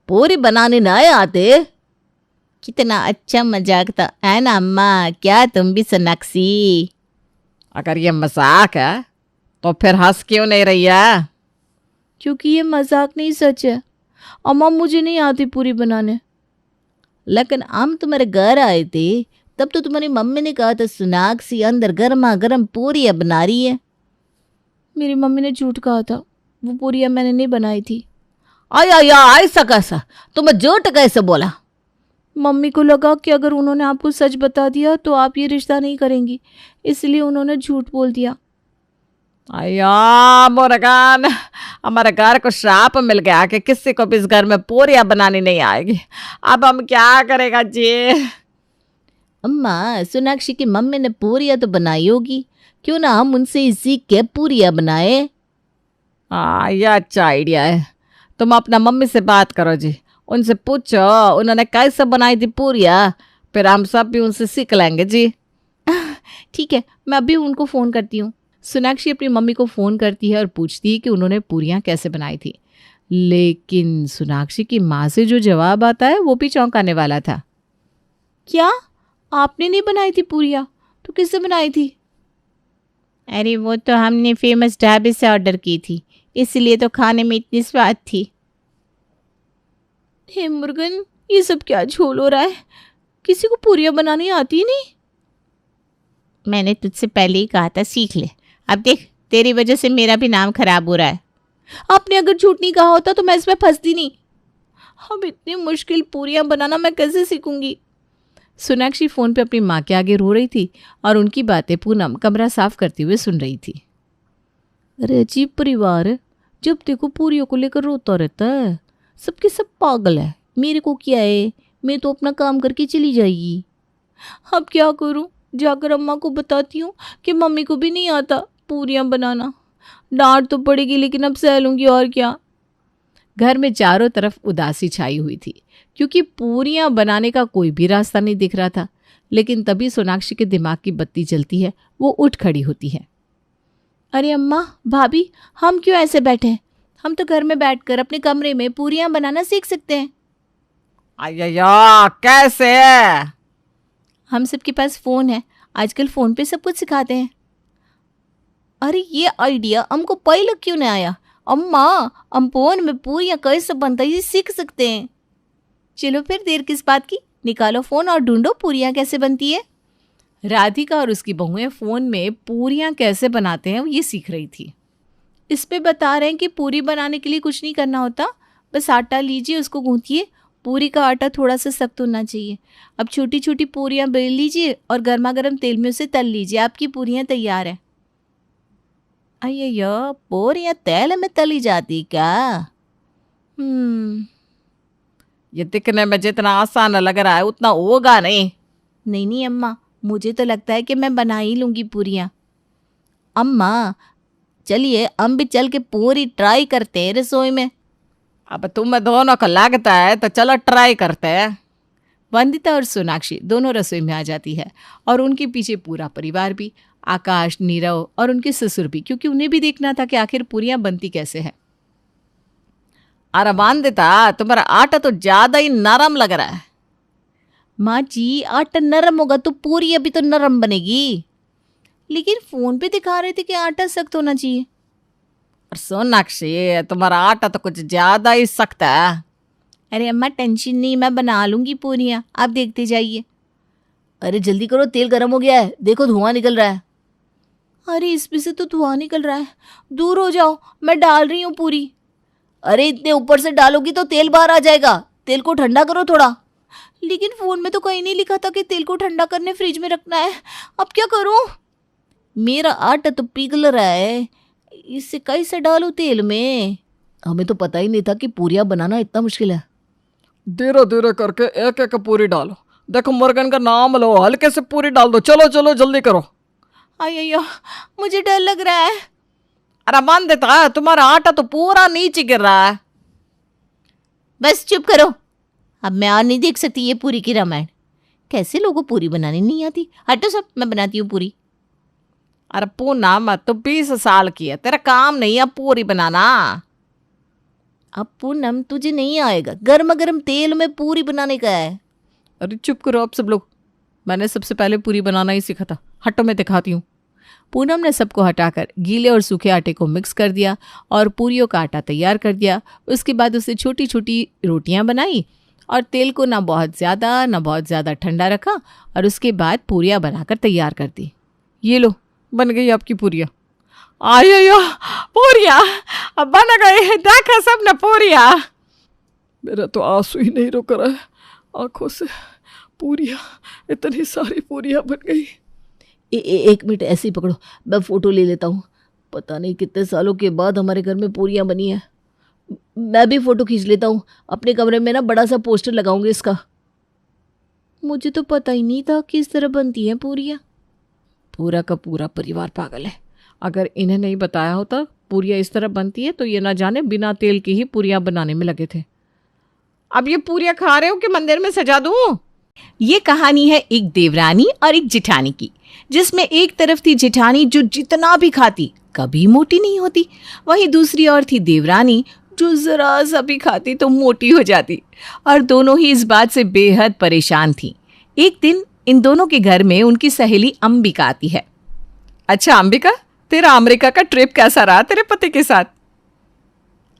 पूरी बनाने नहीं आते? कितना अच्छा मजाक था, है ना अम्मा? क्या तुम भी सोनाक्षी? अगर ये मजाक है तो फिर हंस क्यों नहीं रही है? क्योंकि ये मजाक नहीं, सच है। अम्मा मुझे नहीं आती पूरी बनाने। लेकिन हम तुम्हारे घर आए थे तब तो तुम्हारी मम्मी ने कहा था सोनाक्षी अंदर गर्मा गर्म पूरियाँ बना रही है। मेरी मम्मी ने झूठ कहा था, वो पूरियाँ मैंने नहीं बनाई थी। आया ऐसा कैसा? तुम्हें झूठ कैसे बोला? मम्मी को लगा कि अगर उन्होंने आपको सच बता दिया तो आप ये रिश्ता नहीं करेंगी, इसलिए उन्होंने झूठ बोल दिया। अया मुर्गन, हमारे घर को श्राप मिल गया कि किसी को भी इस घर में पूरियाँ बनानी नहीं आएगी। अब हम क्या करेगा जी? अम्मा सोनाक्षी की मम्मी ने पूरियाँ तो बनाई होगी, क्यों ना हम उनसे सीख के पूरियाँ बनाए? ये अच्छा आइडिया है। तुम अपना मम्मी से बात करो जी, उनसे पूछो उन्होंने कैसे बनाई थी पूरियाँ, फिर हम सब भी उनसे सीख लेंगे जी। ठीक है, मैं अभी उनको फ़ोन करती हूँ। सोनाक्षी अपनी मम्मी को फ़ोन करती है और पूछती है कि उन्होंने पूरियाँ कैसे बनाई थी। लेकिन सोनाक्षी की माँ से जो जवाब आता है वो भी चौंकाने वाला था। क्या आपने नहीं बनाई थी पूरियाँ? तो किससे बनाई थी? अरे वो तो हमने फेमस ढाबे से ऑर्डर की थी, इसलिए तो खाने में इतनी स्वाद थी। हे मुर्गन, ये सब क्या झोल हो रहा है? किसी को पूरियाँ बनानी आती ही नहीं। मैंने तुझसे पहले ही कहा था सीख ले। अब देख तेरी वजह से मेरा भी नाम खराब हो रहा है। आपने अगर झूठ नहीं कहा होता तो मैं इसमें फंसती नहीं। अब इतनी मुश्किल पूरियाँ बनाना मैं कैसे सीखूंगी? सोनाक्षी फ़ोन पे अपनी माँ के आगे रो रही थी और उनकी बातें पूनम कमरा साफ करते हुए सुन रही थी। अरे अजीब परिवार है, जब देखो पूरियों को लेकर रोता रहता है। सबके सब पागल है, मेरे को क्या है, मैं तो अपना काम करके चली जाएगी। अब क्या करूं? जाकर अम्मा को बताती हूँ कि मम्मी को भी नहीं आता पूरियाँ बनाना। डांट तो पड़ेगी लेकिन अब सह लूंगी, और क्या। घर में चारों तरफ उदासी छाई हुई थी क्योंकि पूरियाँ बनाने का कोई भी रास्ता नहीं दिख रहा था। लेकिन तभी सोनाक्षी के दिमाग की बत्ती जलती है, वो उठ खड़ी होती है। अरे अम्मा, भाभी, हम क्यों ऐसे बैठे हैं? हम तो घर में बैठकर अपने कमरे में पूरियाँ बनाना सीख सकते हैं। अय्या कैसे? हम सबके पास फ़ोन है, आजकल फ़ोन पे सब कुछ सिखाते हैं। अरे ये आइडिया हमको पहले क्यों नहीं आया? अम्मा, हम फ़ोन में पूरियाँ कैसे बनता है ये सीख सकते हैं। चलो फिर देर किस बात की, निकालो फ़ोन और ढूंढो पूरियाँ कैसे बनती है। राधिका और उसकी बहुएं फ़ोन में पूरियाँ कैसे बनाते हैं ये सीख रही थी। इस पे बता रहे हैं कि पूरी बनाने के लिए कुछ नहीं करना होता, बस आटा लीजिए, उसको गूंथिए। पूरी का आटा थोड़ा सा सख्त होना चाहिए। अब छोटी छोटी पूरियाँ बेल लीजिए और गर्मा गर्म तेल में उसे तल लीजिए, आपकी पूरियाँ तैयार है। अय्या, पूरियाँ तेल में तली जाती क्या? ये दिखने में जितना आसान लग रहा है उतना होगा नहीं। नहीं अम्मा, मुझे तो लगता है कि मैं बना ही लूँगी पूरियाँ। अम्मा चलिए हम भी चल के पूरी ट्राई करते हैं रसोई में। अब तुम्हें दोनों को लगता है तो चलो ट्राई करते हैं। वंदिता और सोनाक्षी दोनों रसोई में आ जाती है और उनके पीछे पूरा परिवार भी, आकाश, नीरव और उनके ससुर भी, क्योंकि उन्हें भी देखना था कि आखिर पूरियाँ बनती कैसे है। अरे वंदिता, तुम्हारा आटा तो ज्यादा ही नरम लग रहा है। माँ जी, आटा नरम होगा तो पूरी अभी तो नरम बनेगी। लेकिन फोन पे दिखा रहे थे कि आटा सख्त होना चाहिए। और सोनाक्षी, तुम्हारा आटा तो कुछ ज्यादा ही सख्त है। अरे अम्मा टेंशन नहीं, मैं बना लूंगी पूरियां, आप देखते जाइए। अरे जल्दी करो, तेल गर्म हो गया है, देखो धुआं निकल रहा है। अरे इसमें से तो धुआं निकल रहा है, दूर हो जाओ, मैं डाल रही हूँ पूरी। अरे इतने ऊपर से डालोगी तो तेल बाहर आ जाएगा, तेल को ठंडा करो थोड़ा। लेकिन फोन में तो कहीं नहीं लिखा था कि तेल को ठंडा करने फ्रिज में रखना है, अब क्या करूं? मेरा आटा तो पिघल रहा है, इसे कैसे डालूं तेल में? हमें तो पता ही नहीं था कि पूरियां बनाना इतना मुश्किल है। धीरे धीरे करके एक एक पूरी डालो। देखो मुर्गन का नाम लो, हल्के से पूरी डाल दो। चलो चलो जल्दी करो। अय्यो, मुझे डर लग रहा है। अरे मान देता है, तुम्हारा आटा तो पूरा नीचे गिर रहा है। बस चुप करो, अब मैं और नहीं देख सकती ये पूरी की रामायण। कैसे लोगों को पूरी बनानी नहीं आती? हटो सब, मैं बनाती हूँ पूरी। अरे पूनम, तो 20 साल की है, तेरा काम नहीं है पूरी बनाना। अब पूनम तुझे नहीं आएगा, गर्मा गर्म तेल में पूरी बनाने का है। अरे चुप करो आप सब लोग, मैंने सबसे पहले पूरी बनाना ही सीखा था। हटो मैं दिखाती हूँ। पूनम ने सबको हटाकर गीले और सूखे आटे को मिक्स कर दिया और पूरियों का आटा तैयार कर दिया। उसके बाद उसे छोटी छोटी रोटियां बनाई और तेल को ना बहुत ज़्यादा ठंडा रखा और उसके बाद पूरियां बनाकर तैयार कर दी। ये लो, बन गई आपकी पूरियां। आयो पूरियां अब बन गई, देखा सबने पूरियां। मेरा तो आंसू ही नहीं रुक रहा है आंखों से। पूरियां, इतनी सारी पूरियां बन गई। एक मिनट ऐसे ही पकड़ो, मैं फोटो ले लेता हूँ। पता नहीं कितने सालों के बाद हमारे घर में पूरियां बनी है। मैं भी फोटो खींच लेता हूँ, अपने कमरे में ना बड़ा सा पोस्टर लगाऊंगी इसका। मुझे तो पता ही नहीं था कि इस तरह बनती हैं पूरियां। पूरा का पूरा परिवार पागल है। अगर इन्हें नहीं बताया होता पूरियां इस तरह बनती है तो ये ना जाने बिना तेल की ही पूरियां बनाने में लगे थे। अब ये पूरियां खा रहे हो कि मंदिर में सजा दूं? ये कहानी है एक देवरानी और एक जेठानी की, जिसमें एक तरफ थी जेठानी जो जितना भी खाती कभी मोटी नहीं होती, वहीं दूसरी ओर थी देवरानी जो जरा सा भी खाती तो मोटी हो जाती, और दोनों ही इस बात से बेहद परेशान थी। एक दिन इन दोनों के घर में उनकी सहेली अंबिका आती है। अच्छा अंबिका, तेरा अमेरिका का ट्रिप कैसा रहा तेरे पति के साथ?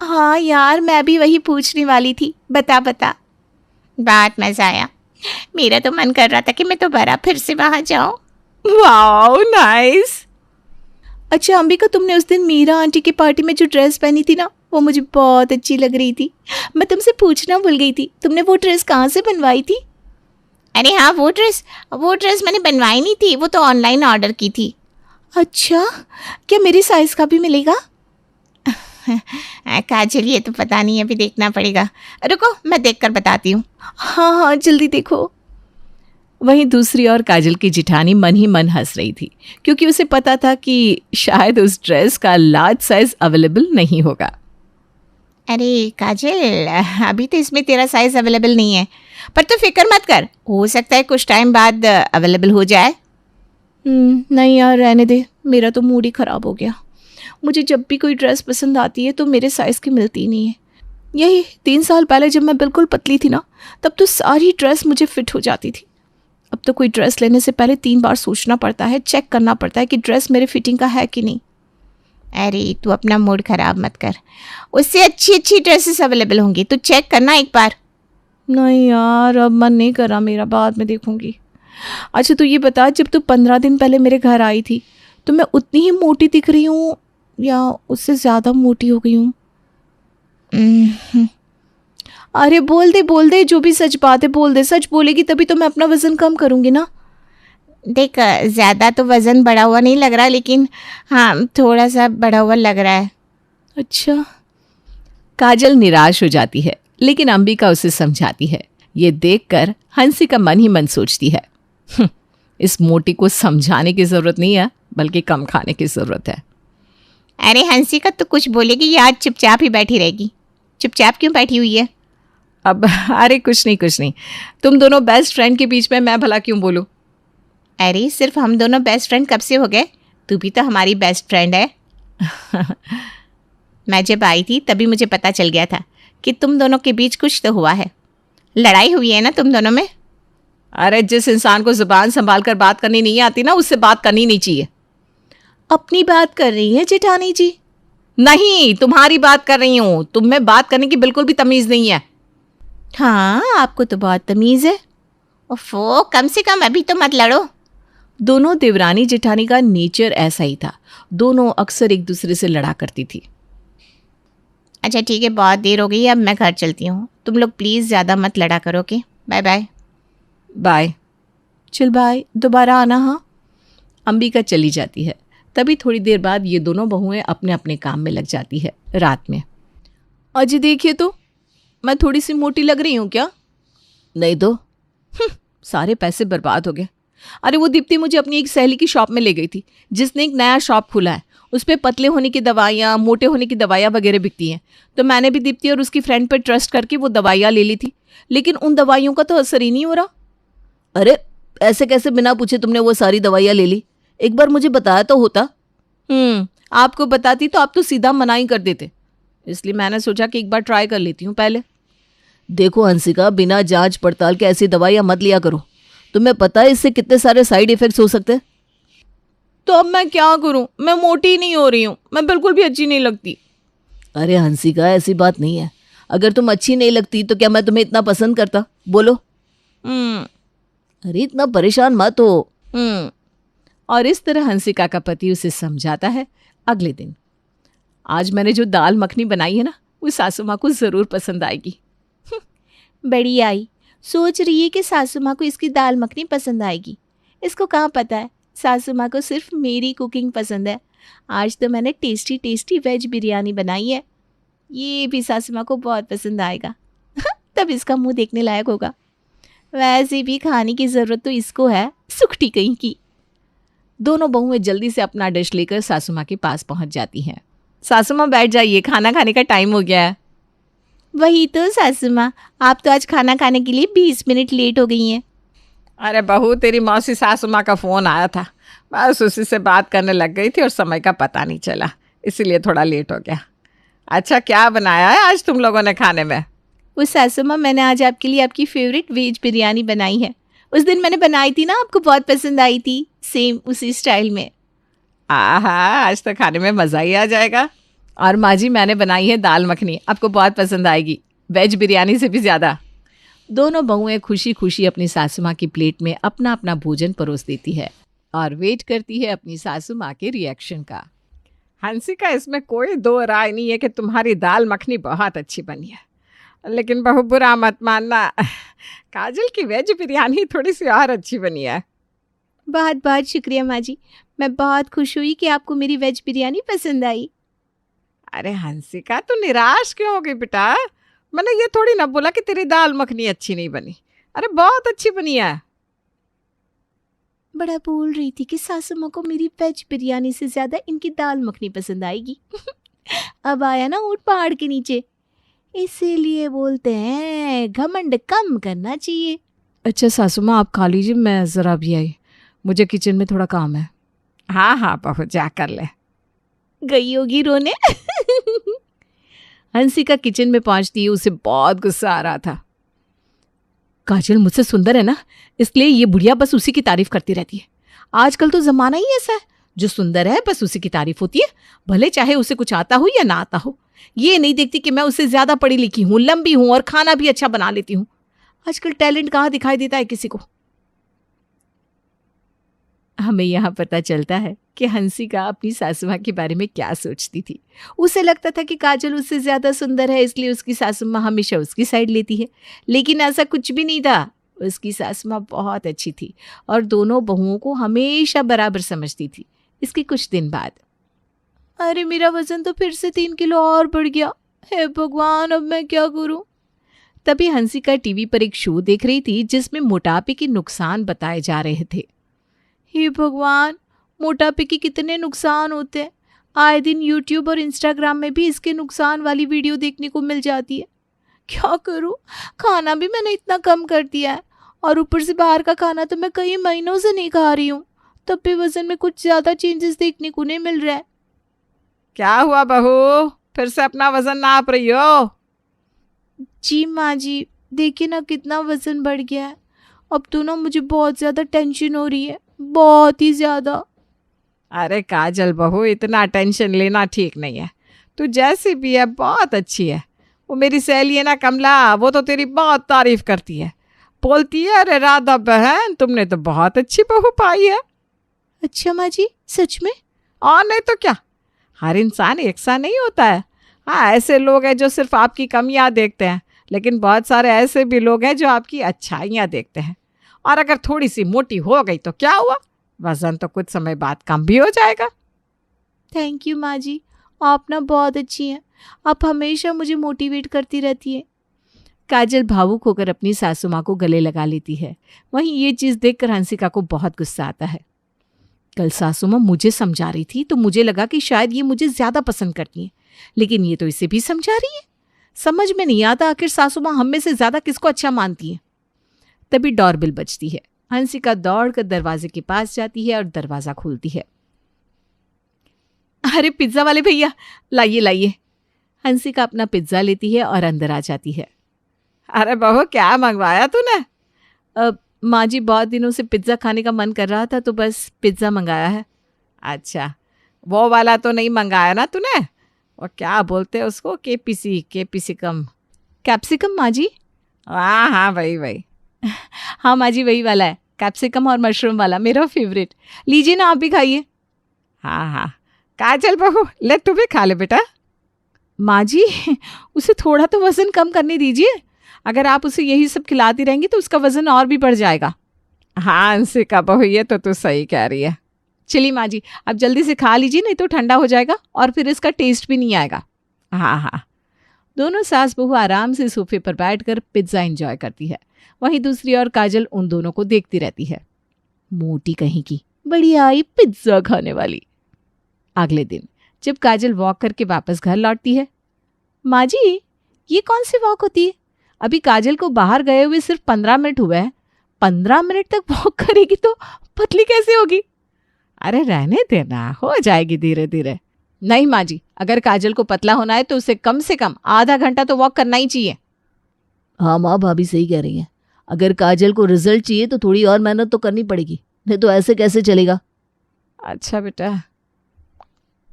हाँ यार, मैं भी वही पूछने वाली थी, बता। बहुत मजा आया, मेरा तो मन कर रहा था कि मैं दोबारा फिर से वहां जाऊं। Wow nice. अच्छा अंबिका, तुमने उस दिन मीरा आंटी की पार्टी में जो ड्रेस पहनी थी ना, वो मुझे बहुत अच्छी लग रही थी। मैं तुमसे पूछना भूल गई थी, तुमने वो ड्रेस कहाँ से बनवाई थी? अरे हाँ, वो ड्रेस मैंने बनवाई नहीं थी, वो तो ऑनलाइन ऑर्डर की थी। अच्छा, क्या मेरी साइज का भी मिलेगा? काजल, ये तो पता नहीं, अभी देखना पड़ेगा। रुको, मैं देखकर बताती हूँ। हाँ जल्दी देखो। वहीं दूसरी ओर काजल की जिठानी मन ही मन हंस रही थी, क्योंकि उसे पता था कि शायद उस ड्रेस का लार्ज साइज अवेलेबल नहीं होगा। अरे काजल, अभी तो इसमें तेरा साइज अवेलेबल नहीं है, पर तू फिक्र मत कर, हो सकता है कुछ टाइम बाद अवेलेबल हो जाए। नहीं यार, रहने दे, मेरा तो मूड ही खराब हो गया। मुझे जब भी कोई ड्रेस पसंद आती है तो मेरे साइज़ की मिलती नहीं है। यही 3 साल पहले जब मैं बिल्कुल पतली थी ना, तब तो सारी ड्रेस मुझे फिट हो जाती थी। अब तो कोई ड्रेस लेने से पहले 3 बार सोचना पड़ता है, चेक करना पड़ता है कि ड्रेस मेरे फिटिंग का है कि नहीं। अरे तू अपना मूड खराब मत कर, उससे अच्छी ड्रेसेस अवेलेबल होंगी, तू चेक करना एक बार। नहीं यार, अब मन नहीं कर रहा मेरा, बाद में देखूंगी। अच्छा तू ये बता, जब तू 15 दिन पहले मेरे घर आई थी तो मैं उतनी ही मोटी दिख रही हूँ या उससे ज़्यादा मोटी हो गई हूँ? अरे बोल दे, जो भी सच बात है बोल दे। सच बोलेगी तभी तो मैं अपना वज़न कम करूँगी ना। देख, ज़्यादा तो वज़न बढ़ा हुआ नहीं लग रहा, लेकिन हाँ थोड़ा सा बढ़ा हुआ लग रहा है। अच्छा। काजल निराश हो जाती है, लेकिन अंबिका उसे समझाती है। ये देखकर हंसिका मन ही मन सोचती है, इस मोटी को समझाने की ज़रूरत नहीं है, बल्कि कम खाने की ज़रूरत है। अरे हंसिका, तो कुछ बोलेगी या आज चुपचाप ही बैठी रहेगी? चुपचाप क्यों बैठी हुई है? अब अरे कुछ नहीं, तुम दोनों बेस्ट फ्रेंड के बीच में मैं भला क्यों बोलूं? अरे सिर्फ हम दोनों बेस्ट फ्रेंड कब से हो गए? तू भी तो हमारी बेस्ट फ्रेंड है। मैं जब आई थी तभी मुझे पता चल गया था कि तुम दोनों के बीच कुछ तो हुआ है, लड़ाई हुई है ना तुम दोनों में। अरे जिस इंसान को जुबान संभाल कर बात करनी नहीं आती ना, उससे बात करनी नहीं चाहिए। अपनी बात कर रही है जेठानी जी? नहीं, तुम्हारी बात कर रही हूँ। तुम में बात करने की बिल्कुल भी तमीज नहीं है। हाँ, आपको तो बहुत तमीज है। ओफो, कम से कम अभी तो मत लड़ो। दोनों देवरानी जेठानी का नेचर ऐसा ही था। दोनों अक्सर एक दूसरे से लड़ा करती थी। अच्छा ठीक है, बहुत देर हो गई है, अब मैं घर चलती हूँ। तुम लोग प्लीज़ ज़्यादा मत लड़ा करो। Okay, bye bye. बाय। चल बाय, दोबारा आना। हाँ। अंबिका चली जाती है। तभी थोड़ी देर बाद ये दोनों बहुएं अपने अपने काम में लग जाती है। रात में, अजी देखिए तो, मैं थोड़ी सी मोटी लग रही हूँ क्या? नहीं तो। सारे पैसे बर्बाद हो गए। अरे वो दीप्ति मुझे अपनी एक सहेली की शॉप में ले गई थी, जिसने एक नया शॉप खुला है। उस पर पतले होने की दवाइयाँ, मोटे होने की दवाइयाँ वगैरह बिकती हैं। तो मैंने भी दीप्ति और उसकी फ्रेंड पर ट्रस्ट करके वो दवाइयाँ ले ली थी, लेकिन उन दवाइयों का तो असर ही नहीं हो रहा। अरे ऐसे कैसे बिना पूछे तुमने वो सारी दवाइयाँ ले ली? एक बार मुझे बताया तो होता। आपको बताती तो आप तो सीधा मना ही कर देते, इसलिए मैंने सोचा कि एक बार ट्राई कर लेती हूँ पहले। देखो हंसिका, बिना जांच पड़ताल के ऐसी दवाइयाँ मत लिया करो। तुम्हें पता है इससे कितने सारे साइड इफेक्ट्स हो सकते हैं। तो अब मैं क्या करूं? मैं मोटी ही नहीं हो रही हूं, मैं बिल्कुल भी अच्छी नहीं लगती। अरे हंसिका, ऐसी बात नहीं है। अगर तुम अच्छी नहीं लगती तो क्या मैं तुम्हें इतना पसंद करता? बोलो। अरे इतना परेशान मत हो। और इस तरह हंसिका का पति उसे समझाता है। अगले दिन, आज मैंने जो दाल मखनी बनाई है ना, वो सासू माँ को जरूर पसंद आएगी। बड़ी आई सोच रही है कि सासू माँ को इसकी दाल मखनी पसंद आएगी। इसको कहाँ पता है सासू माँ को सिर्फ मेरी कुकिंग पसंद है। आज तो मैंने टेस्टी टेस्टी वेज बिरयानी बनाई है, ये भी सासू माँ को बहुत पसंद आएगा। तब इसका मुंह देखने लायक होगा। वैसे भी खाने की ज़रूरत तो इसको है, सुखटी कहीं की। दोनों बहुएं जल्दी से अपना डिश लेकर सासू माँ के पास पहुंच जाती हैं। सासू माँ बैठ जाइए, खाना खाने का टाइम हो गया है। वही तो सासू माँ, आप तो आज खाना खाने के लिए 20 मिनट लेट हो गई हैं। अरे बहू, तेरी मौसी सासू माँ का फ़ोन आया था, बस उसी से बात करने लग गई थी और समय का पता नहीं चला, इसीलिए थोड़ा लेट हो गया। अच्छा, क्या बनाया है आज तुम लोगों ने खाने में? वो सासू माँ, मैंने आज आपके लिए आपकी फेवरेट वेज बिरयानी बनाई है। उस दिन मैंने बनाई थी ना, आपको बहुत पसंद आई थी, सेम उसी स्टाइल में। आहा, आज तो खाने में मज़ा ही आ जाएगा। और माँ जी, मैंने बनाई है दाल मखनी, आपको बहुत पसंद आएगी, वेज बिरयानी से भी ज़्यादा। दोनों बहुएं खुशी खुशी अपनी सासू माँ की प्लेट में अपना अपना भोजन परोस देती है और वेट करती है अपनी सासू माँ के रिएक्शन का। हंसिका, इसमें कोई दो राय नहीं है कि तुम्हारी दाल मखनी बहुत अच्छी बनी है, लेकिन बहू बुरा मत मानना, काजल की वेज बिरयानी थोड़ी सी और अच्छी बनी है। बहुत बहुत शुक्रिया माँ जी, मैं बहुत खुश हुई कि आपको मेरी वेज बिरयानी पसंद आई। अरे हंसिका, तू निराश क्यों हो गई बेटा? मैंने ये थोड़ी ना बोला कि तेरी दाल मखनी अच्छी नहीं बनी, अरे बहुत अच्छी बनी है। बड़ा बोल रही थी कि सासू माँ को मेरी वेज बिरयानी से ज़्यादा इनकी दाल मखनी पसंद आएगी। अब आया ना ऊँट पहाड़ के नीचे, इसीलिए बोलते हैं घमंड कम करना चाहिए। अच्छा सासू माँ, आप खा लीजिए, मैं ज़रा भी आई, मुझे किचन में थोड़ा काम है। हाँ हाँ बहू, जा कर ले। गई होगी रोने। हंसिका किचन में पहुंचती है, उसे बहुत गुस्सा आ रहा था। काजल मुझसे सुंदर है ना, इसलिए ये बुढ़िया बस उसी की तारीफ करती रहती है। आजकल तो जमाना ही ऐसा है, जो सुंदर है बस उसी की तारीफ होती है, भले चाहे उसे कुछ आता हो या ना आता हो। ये नहीं देखती कि मैं उससे ज्यादा पढ़ी लिखी हूँ, लंबी हूँ और खाना भी अच्छा बना लेती हूँ। आजकल टैलेंट कहाँ दिखाई देता है किसी को। हमें यहाँ पता चलता है कि हंसिका अपनी सासू माँ के बारे में क्या सोचती थी। उसे लगता था कि काजल उससे ज़्यादा सुंदर है, इसलिए उसकी सासू माँ हमेशा उसकी साइड लेती है, लेकिन ऐसा कुछ भी नहीं था। उसकी सासू माँ बहुत अच्छी थी और दोनों बहुओं को हमेशा बराबर समझती थी। इसके कुछ दिन बाद, अरे मेरा वज़न तो फिर से 3 किलो और बढ़ गया, हे भगवान अब मैं क्या करूं। तभी हंसिका टीवी पर एक शो देख रही थी जिसमें मोटापे के नुकसान बताए जा रहे थे। हे भगवान, मोटापे के कितने नुकसान होते हैं। आए दिन यूट्यूब और इंस्टाग्राम में भी इसके नुकसान वाली वीडियो देखने को मिल जाती है। क्या करूं, खाना भी मैंने इतना कम कर दिया है और ऊपर से बाहर का खाना तो मैं कई महीनों से नहीं खा रही हूँ, तब भी वजन में कुछ ज़्यादा चेंजेस देखने को नहीं मिल रहा है। क्या हुआ बहू, फिर से अपना वजन नाप रही हो? जी माँ जी, देखिए ना कितना वजन बढ़ गया है। अब तो ना मुझे बहुत ज़्यादा टेंशन हो रही है, बहुत ही ज़्यादा। अरे काजल बहू, इतना टेंशन लेना ठीक नहीं है। तू जैसी भी है बहुत अच्छी है। वो मेरी सहेली है ना कमला, वो तो तेरी बहुत तारीफ करती है, बोलती है अरे राधा बहन तुमने तो बहुत अच्छी बहू पाई है। अच्छा माँ जी, सच में? और नहीं तो क्या, हर इंसान एक सा नहीं होता है। हाँ, ऐसे लोग हैं जो सिर्फ आपकी कमियां देखते हैं, लेकिन बहुत सारे ऐसे भी लोग हैं जो आपकी अच्छाइयाँ देखते हैं। और अगर थोड़ी सी मोटी हो गई तो क्या हुआ, वजन तो कुछ समय बाद कम भी हो जाएगा। थैंक यू माँ जी, आप ना बहुत अच्छी हैं। आप हमेशा मुझे मोटिवेट करती रहती हैं। काजल भावुक होकर अपनी सासू माँ को गले लगा लेती है। वहीं ये चीज़ देखकर हंसिका को बहुत गुस्सा आता है। कल सासू माँ मुझे समझा रही थी तो मुझे लगा कि शायद ये मुझे ज़्यादा पसंद करती हैं, लेकिन ये तो इसे भी समझा रही है। समझ में नहीं आता आखिर सासू माँ हम में से ज़्यादा किसको अच्छा मानती हैं। तभी डोरबेल बजती है। हंसिका दौड़कर दरवाजे के पास जाती है और दरवाज़ा खोलती है। अरे पिज्ज़ा वाले भैया, लाइए लाइए। हंसिका अपना पिज्ज़ा लेती है और अंदर आ जाती है। अरे बहू, क्या मंगवाया तूने? माँ जी, बहुत दिनों से पिज्ज़ा खाने का मन कर रहा था तो बस पिज्ज़ा मंगाया है। अच्छा, वो वाला तो नहीं मंगाया ना तूने? और क्या बोलते हैं उसको, कैप्सिकम? कैप्सिकम माँ जी? हाँ हाँ, वही। हाँ माँ जी, वही वाला है, कैप्सिकम और मशरूम वाला, मेरा फेवरेट। लीजिए ना, आप भी खाइए। हाँ, काजल बहू ले, तू भी खा ले बेटा। माँ जी, उसे थोड़ा तो वजन कम करने दीजिए। अगर आप उसे यही सब खिलाती रहेंगी तो उसका वजन और भी बढ़ जाएगा। हाँ हंसिका बहू, ये तो तू सही कह रही है। चलिए माँ जी, आप जल्दी से खा लीजिए, नहीं तो ठंडा हो जाएगा और फिर इसका टेस्ट भी नहीं आएगा। हाँ। दोनों सास बहू आराम से सोफे पर बैठकर पिज्ज़ा एंजॉय करती है। वहीं दूसरी ओर काजल उन दोनों को देखती रहती है। मोटी कहीं की, बड़ी आई पिज्ज़ा खाने वाली। अगले दिन जब काजल वॉक करके वापस घर लौटती है। माँ जी, ये कौन सी वॉक होती है? अभी काजल को बाहर गए हुए सिर्फ 15 मिनट हुए हैं। 15 मिनट तक वॉक करेगी तो पतली कैसे होगी? अरे रहने देना, हो जाएगी धीरे धीरे। नहीं माँ जी, अगर काजल को पतला होना है तो उसे कम से कम आधा घंटा तो वॉक करना ही चाहिए। हाँ माँ, भाभी सही कह रही हैं। अगर काजल को रिजल्ट चाहिए तो थोड़ी और मेहनत तो करनी पड़ेगी, नहीं तो ऐसे कैसे चलेगा। अच्छा बेटा।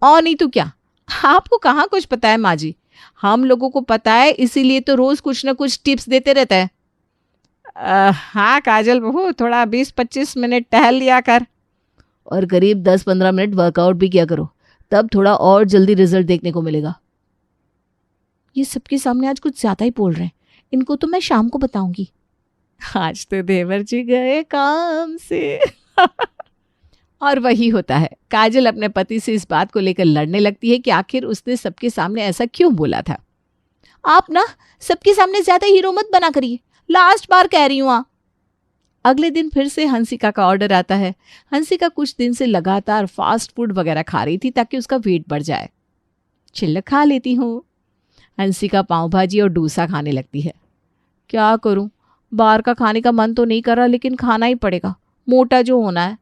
और नहीं तो क्या, आपको कहाँ कुछ पता है माँ जी, हम लोगों को पता है, इसीलिए तो रोज कुछ ना कुछ टिप्स देते रहता है। हाँ काजल बहू, थोड़ा 20-25 मिनट टहल लिया कर और करीब 10-15 मिनट वर्कआउट भी किया करो, तब थोड़ा और जल्दी रिजल्ट देखने को मिलेगा। ये सबके सामने आज कुछ ज्यादा ही बोल रहे हैं, इनको तो मैं शाम को बताऊंगी। आज तो देवर जी गए काम से। और वही होता है, काजल अपने पति से इस बात को लेकर लड़ने लगती है कि आखिर उसने सबके सामने ऐसा क्यों बोला था। आप ना सबके सामने ज्यादा हीरो मत बना करिए, लास्ट बार कह रही हूँ। अगले दिन फिर से हंसिका का ऑर्डर आता है। हंसिका कुछ दिन से लगातार फास्ट फूड वगैरह खा रही थी ताकि उसका वेट बढ़ जाए। चिल्ल खा लेती हूँ। हंसिका पाव भाजी और डोसा खाने लगती है। क्या करूं, बाहर का खाने का मन तो नहीं कर रहा, लेकिन खाना ही पड़ेगा, मोटा जो होना है।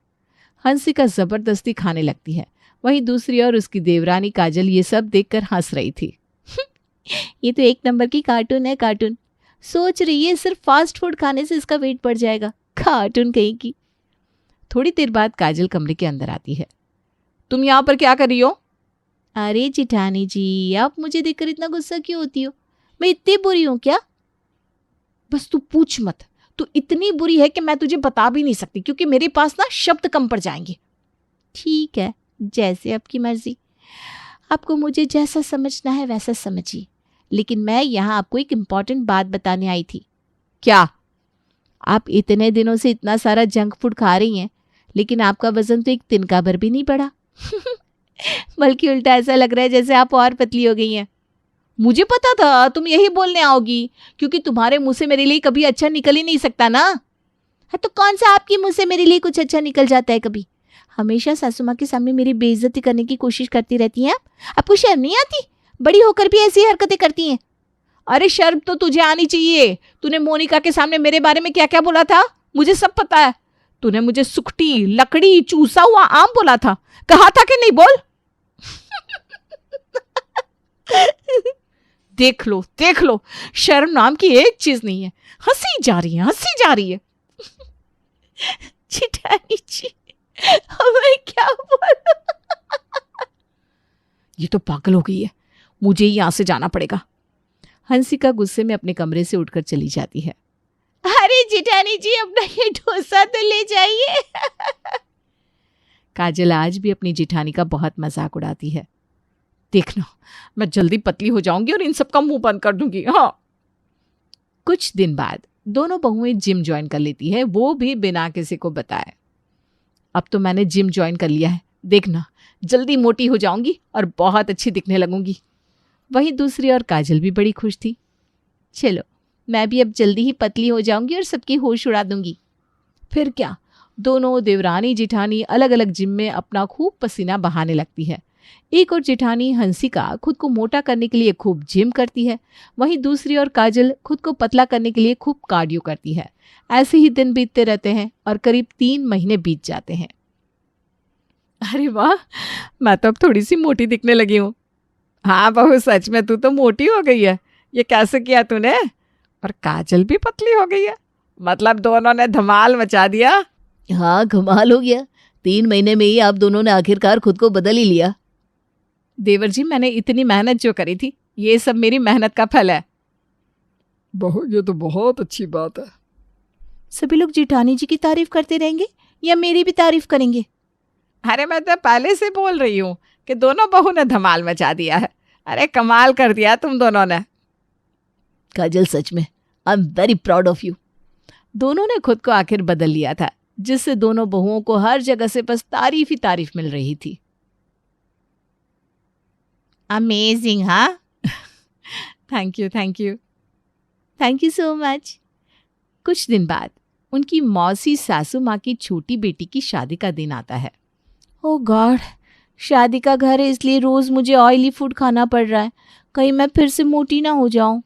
हंसिका जबरदस्ती खाने लगती है। वहीं दूसरी ओर उसकी देवरानी काजल ये सब देखकर हंस रही थी। ये तो एक नंबर की कार्टून है, कार्टून। सोच रही है सिर्फ फास्ट फूड खाने से इसका वेट बढ़ जाएगा, कार्टून कहीं की। थोड़ी देर बाद काजल कमरे के अंदर आती है। तुम यहाँ पर क्या कर रही हो? अरे जिठानी जी, आप मुझे देखकर इतना गुस्सा क्यों होती हो? मैं इतनी बुरी हूं क्या? बस तू पूछ मत, तू इतनी बुरी है कि मैं तुझे बता भी नहीं सकती, क्योंकि मेरे पास ना शब्द कम पड़ जाएंगे। ठीक है, जैसे आपकी मर्जी, आपको मुझे जैसा समझना है वैसा समझिए, लेकिन मैं यहाँ आपको एक इम्पॉर्टेंट बात बताने आई थी। क्या? आप इतने दिनों से इतना सारा जंक फूड खा रही हैं, लेकिन आपका वजन तो एक तिनका भर भी नहीं बढ़ा। बल्कि उल्टा ऐसा लग रहा है जैसे आप और पतली हो गई हैं। मुझे पता था तुम यही बोलने आओगी, क्योंकि तुम्हारे मुंह से मेरे लिए कभी अच्छा निकल ही नहीं सकता ना। है तो कौन सा आपके मुंह से मेरे लिए कुछ अच्छा निकल जाता है कभी? हमेशा सासू माँ के सामने मेरी बेइज्जती करने की कोशिश करती रहती हैं आप। आपको शर्म नहीं आती? बड़ी होकर भी ऐसी हरकतें करती हैं। अरे शर्म तो तुझे आनी चाहिए। तूने मोनिका के सामने मेरे बारे में क्या क्या बोला था, मुझे सब पता है। तूने मुझे सुखटी, लकड़ी, चूसा हुआ आम बोला था, कहा था कि नहीं? बोल। देख लो, शर्म नाम की एक चीज नहीं है। हंसी जा रही है। जिठानी जी, मैं क्या बोलूं? ये तो पागल हो गई है, मुझे ही यहां से जाना पड़ेगा। हंसिका गुस्से में अपने कमरे से उठकर चली जाती है। अरे जेठानी जी, अपना ये डोसा तो ले जाइए। काजल आज भी अपनी जेठानी का बहुत मजाक उड़ाती है। देखना, मैं जल्दी पतली हो जाऊंगी और इन सब का मुंह बंद कर दूंगी। हाँ। कुछ दिन बाद दोनों बहुएं जिम ज्वाइन कर लेती है, वो भी बिना किसी को बताए। अब तो मैंने जिम ज्वाइन कर लिया है, देखना जल्दी मोटी हो जाऊंगी और बहुत अच्छी दिखने लगूंगी। वहीं दूसरी ओर काजल भी बड़ी खुश थी। चलो, मैं भी अब जल्दी ही पतली हो जाऊंगी और सबकी होश उड़ा दूंगी। फिर क्या, दोनों देवरानी जेठानी अलग अलग जिम में अपना खूब पसीना बहाने लगती है। एक और जेठानी हंसिका खुद को मोटा करने के लिए खूब जिम करती है, वहीं दूसरी ओर काजल खुद को पतला करने के लिए खूब कार्डियो करती है। ऐसे ही दिन बीतते रहते हैं और करीब 3 महीने बीत जाते हैं। अरे वाह, मैं तो अब थोड़ी सी मोटी दिखने लगी हूँ। हाँ बहू, सच में तू तो मोटी हो गई है। ये कैसे किया तूने? और काजल भी पतली हो गई है, मतलब दोनों ने धमाल मचा दिया। हाँ, कमाल हो गया। 3 महीने में ही आप दोनों ने आखिरकार खुद को बदल ही लिया। देवर जी, मैंने इतनी मेहनत जो करी थी, ये सब मेरी मेहनत का फल है। बहू, ये तो बहुत अच्छी बात है। सभी लोग जेठानी जी की तारीफ करते रहेंगे या मेरी भी तारीफ करेंगे? अरे मैं तो पहले से बोल रही हूँ कि दोनों बहू ने धमाल मचा दिया है। अरे कमाल कर दिया तुम दोनों ने। काजल, सच में I am very proud of you. दोनों ने खुद को आखिर बदल लिया था, जिससे दोनों बहुओं को हर जगह से बस तारीफ ही तारीफ मिल रही थी। अमेजिंग। हाँ, thank you, thank you, thank you so much. कुछ दिन बाद उनकी मौसी सासू माँ की छोटी बेटी की शादी का दिन आता है। ओ गॉड, शादी का घर है इसलिए रोज मुझे ऑयली फूड खाना पड़ रहा है। कहीं मैं फिर से मोटी ना हो जाऊं।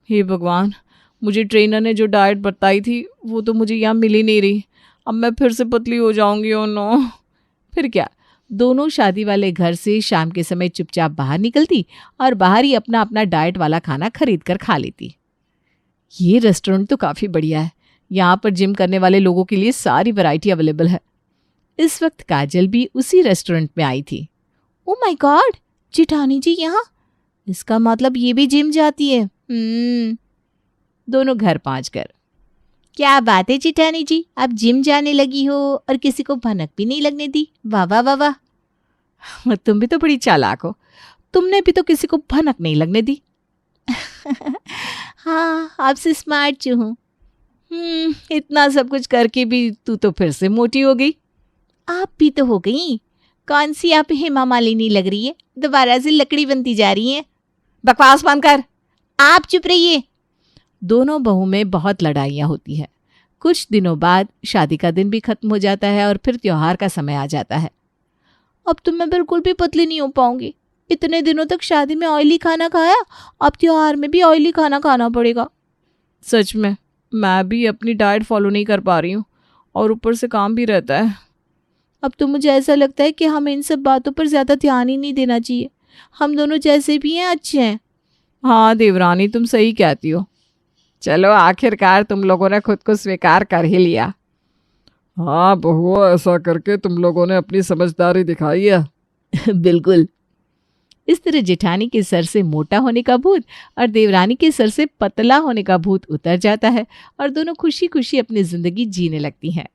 हे भगवान, मुझे ट्रेनर ने जो डाइट बताई थी वो तो मुझे यहाँ मिल ही नहीं रही। अब मैं फिर से पतली हो जाऊंगी। Oh no. फिर क्या, दोनों शादी वाले घर से शाम के समय चुपचाप बाहर निकलती और बाहर ही अपना अपना डाइट वाला खाना खरीद कर खा लेती। ये रेस्टोरेंट तो काफ़ी बढ़िया है, यहाँ पर जिम करने वाले लोगों के लिए सारी वैरायटी अवेलेबल है। इस वक्त काजल भी उसी रेस्टोरेंट में आई थी। ओ माय गॉड, जेठानी जी यहाँ? इसका मतलब ये भी जिम जाती है। दोनों घर पहुंचकर, क्या बात है जेठानी जी, आप जिम जाने लगी हो और किसी को भनक भी नहीं लगने दी। वाह वाह वाह वाह। तुम भी तो बड़ी चालाक हो, तुमने भी तो किसी को भनक नहीं लगने दी। हाँ, आपसे स्मार्ट जो हूँ। इतना सब कुछ करके भी तू तो फिर से मोटी हो गई। आप भी तो हो गई। कौन सी आप हेमा मालिनी लग रही है, दोबारा से लकड़ी बनती जा रही है। बकवास बंद कर। आप चुप रहिए। दोनों बहू में बहुत लड़ाइयाँ होती है। कुछ दिनों बाद शादी का दिन भी खत्म हो जाता है और फिर त्योहार का समय आ जाता है। अब तो मैं बिल्कुल भी पतली नहीं हो पाऊंगी। इतने दिनों तक शादी में ऑयली खाना खाया, अब त्योहार में भी ऑयली खाना खाना पड़ेगा। सच में मैं भी अपनी डाइट फॉलो नहीं कर पा रही हूँ और ऊपर से काम भी रहता है। अब तो मुझे ऐसा लगता है कि हमें इन सब बातों पर ज्यादा ध्यान ही नहीं देना चाहिए। हम दोनों जैसे भी हैं अच्छे हैं। हाँ देवरानी, तुम सही कहती हो। चलो, आखिरकार तुम लोगों ने खुद को स्वीकार कर ही लिया। हाँ बहू, ऐसा करके तुम लोगों ने अपनी समझदारी दिखाई है। बिल्कुल। इस तरह जेठानी के सर से मोटा होने का भूत और देवरानी के सर से पतला होने का भूत उतर जाता है और दोनों खुशी खुशी अपनी जिंदगी जीने लगती हैं।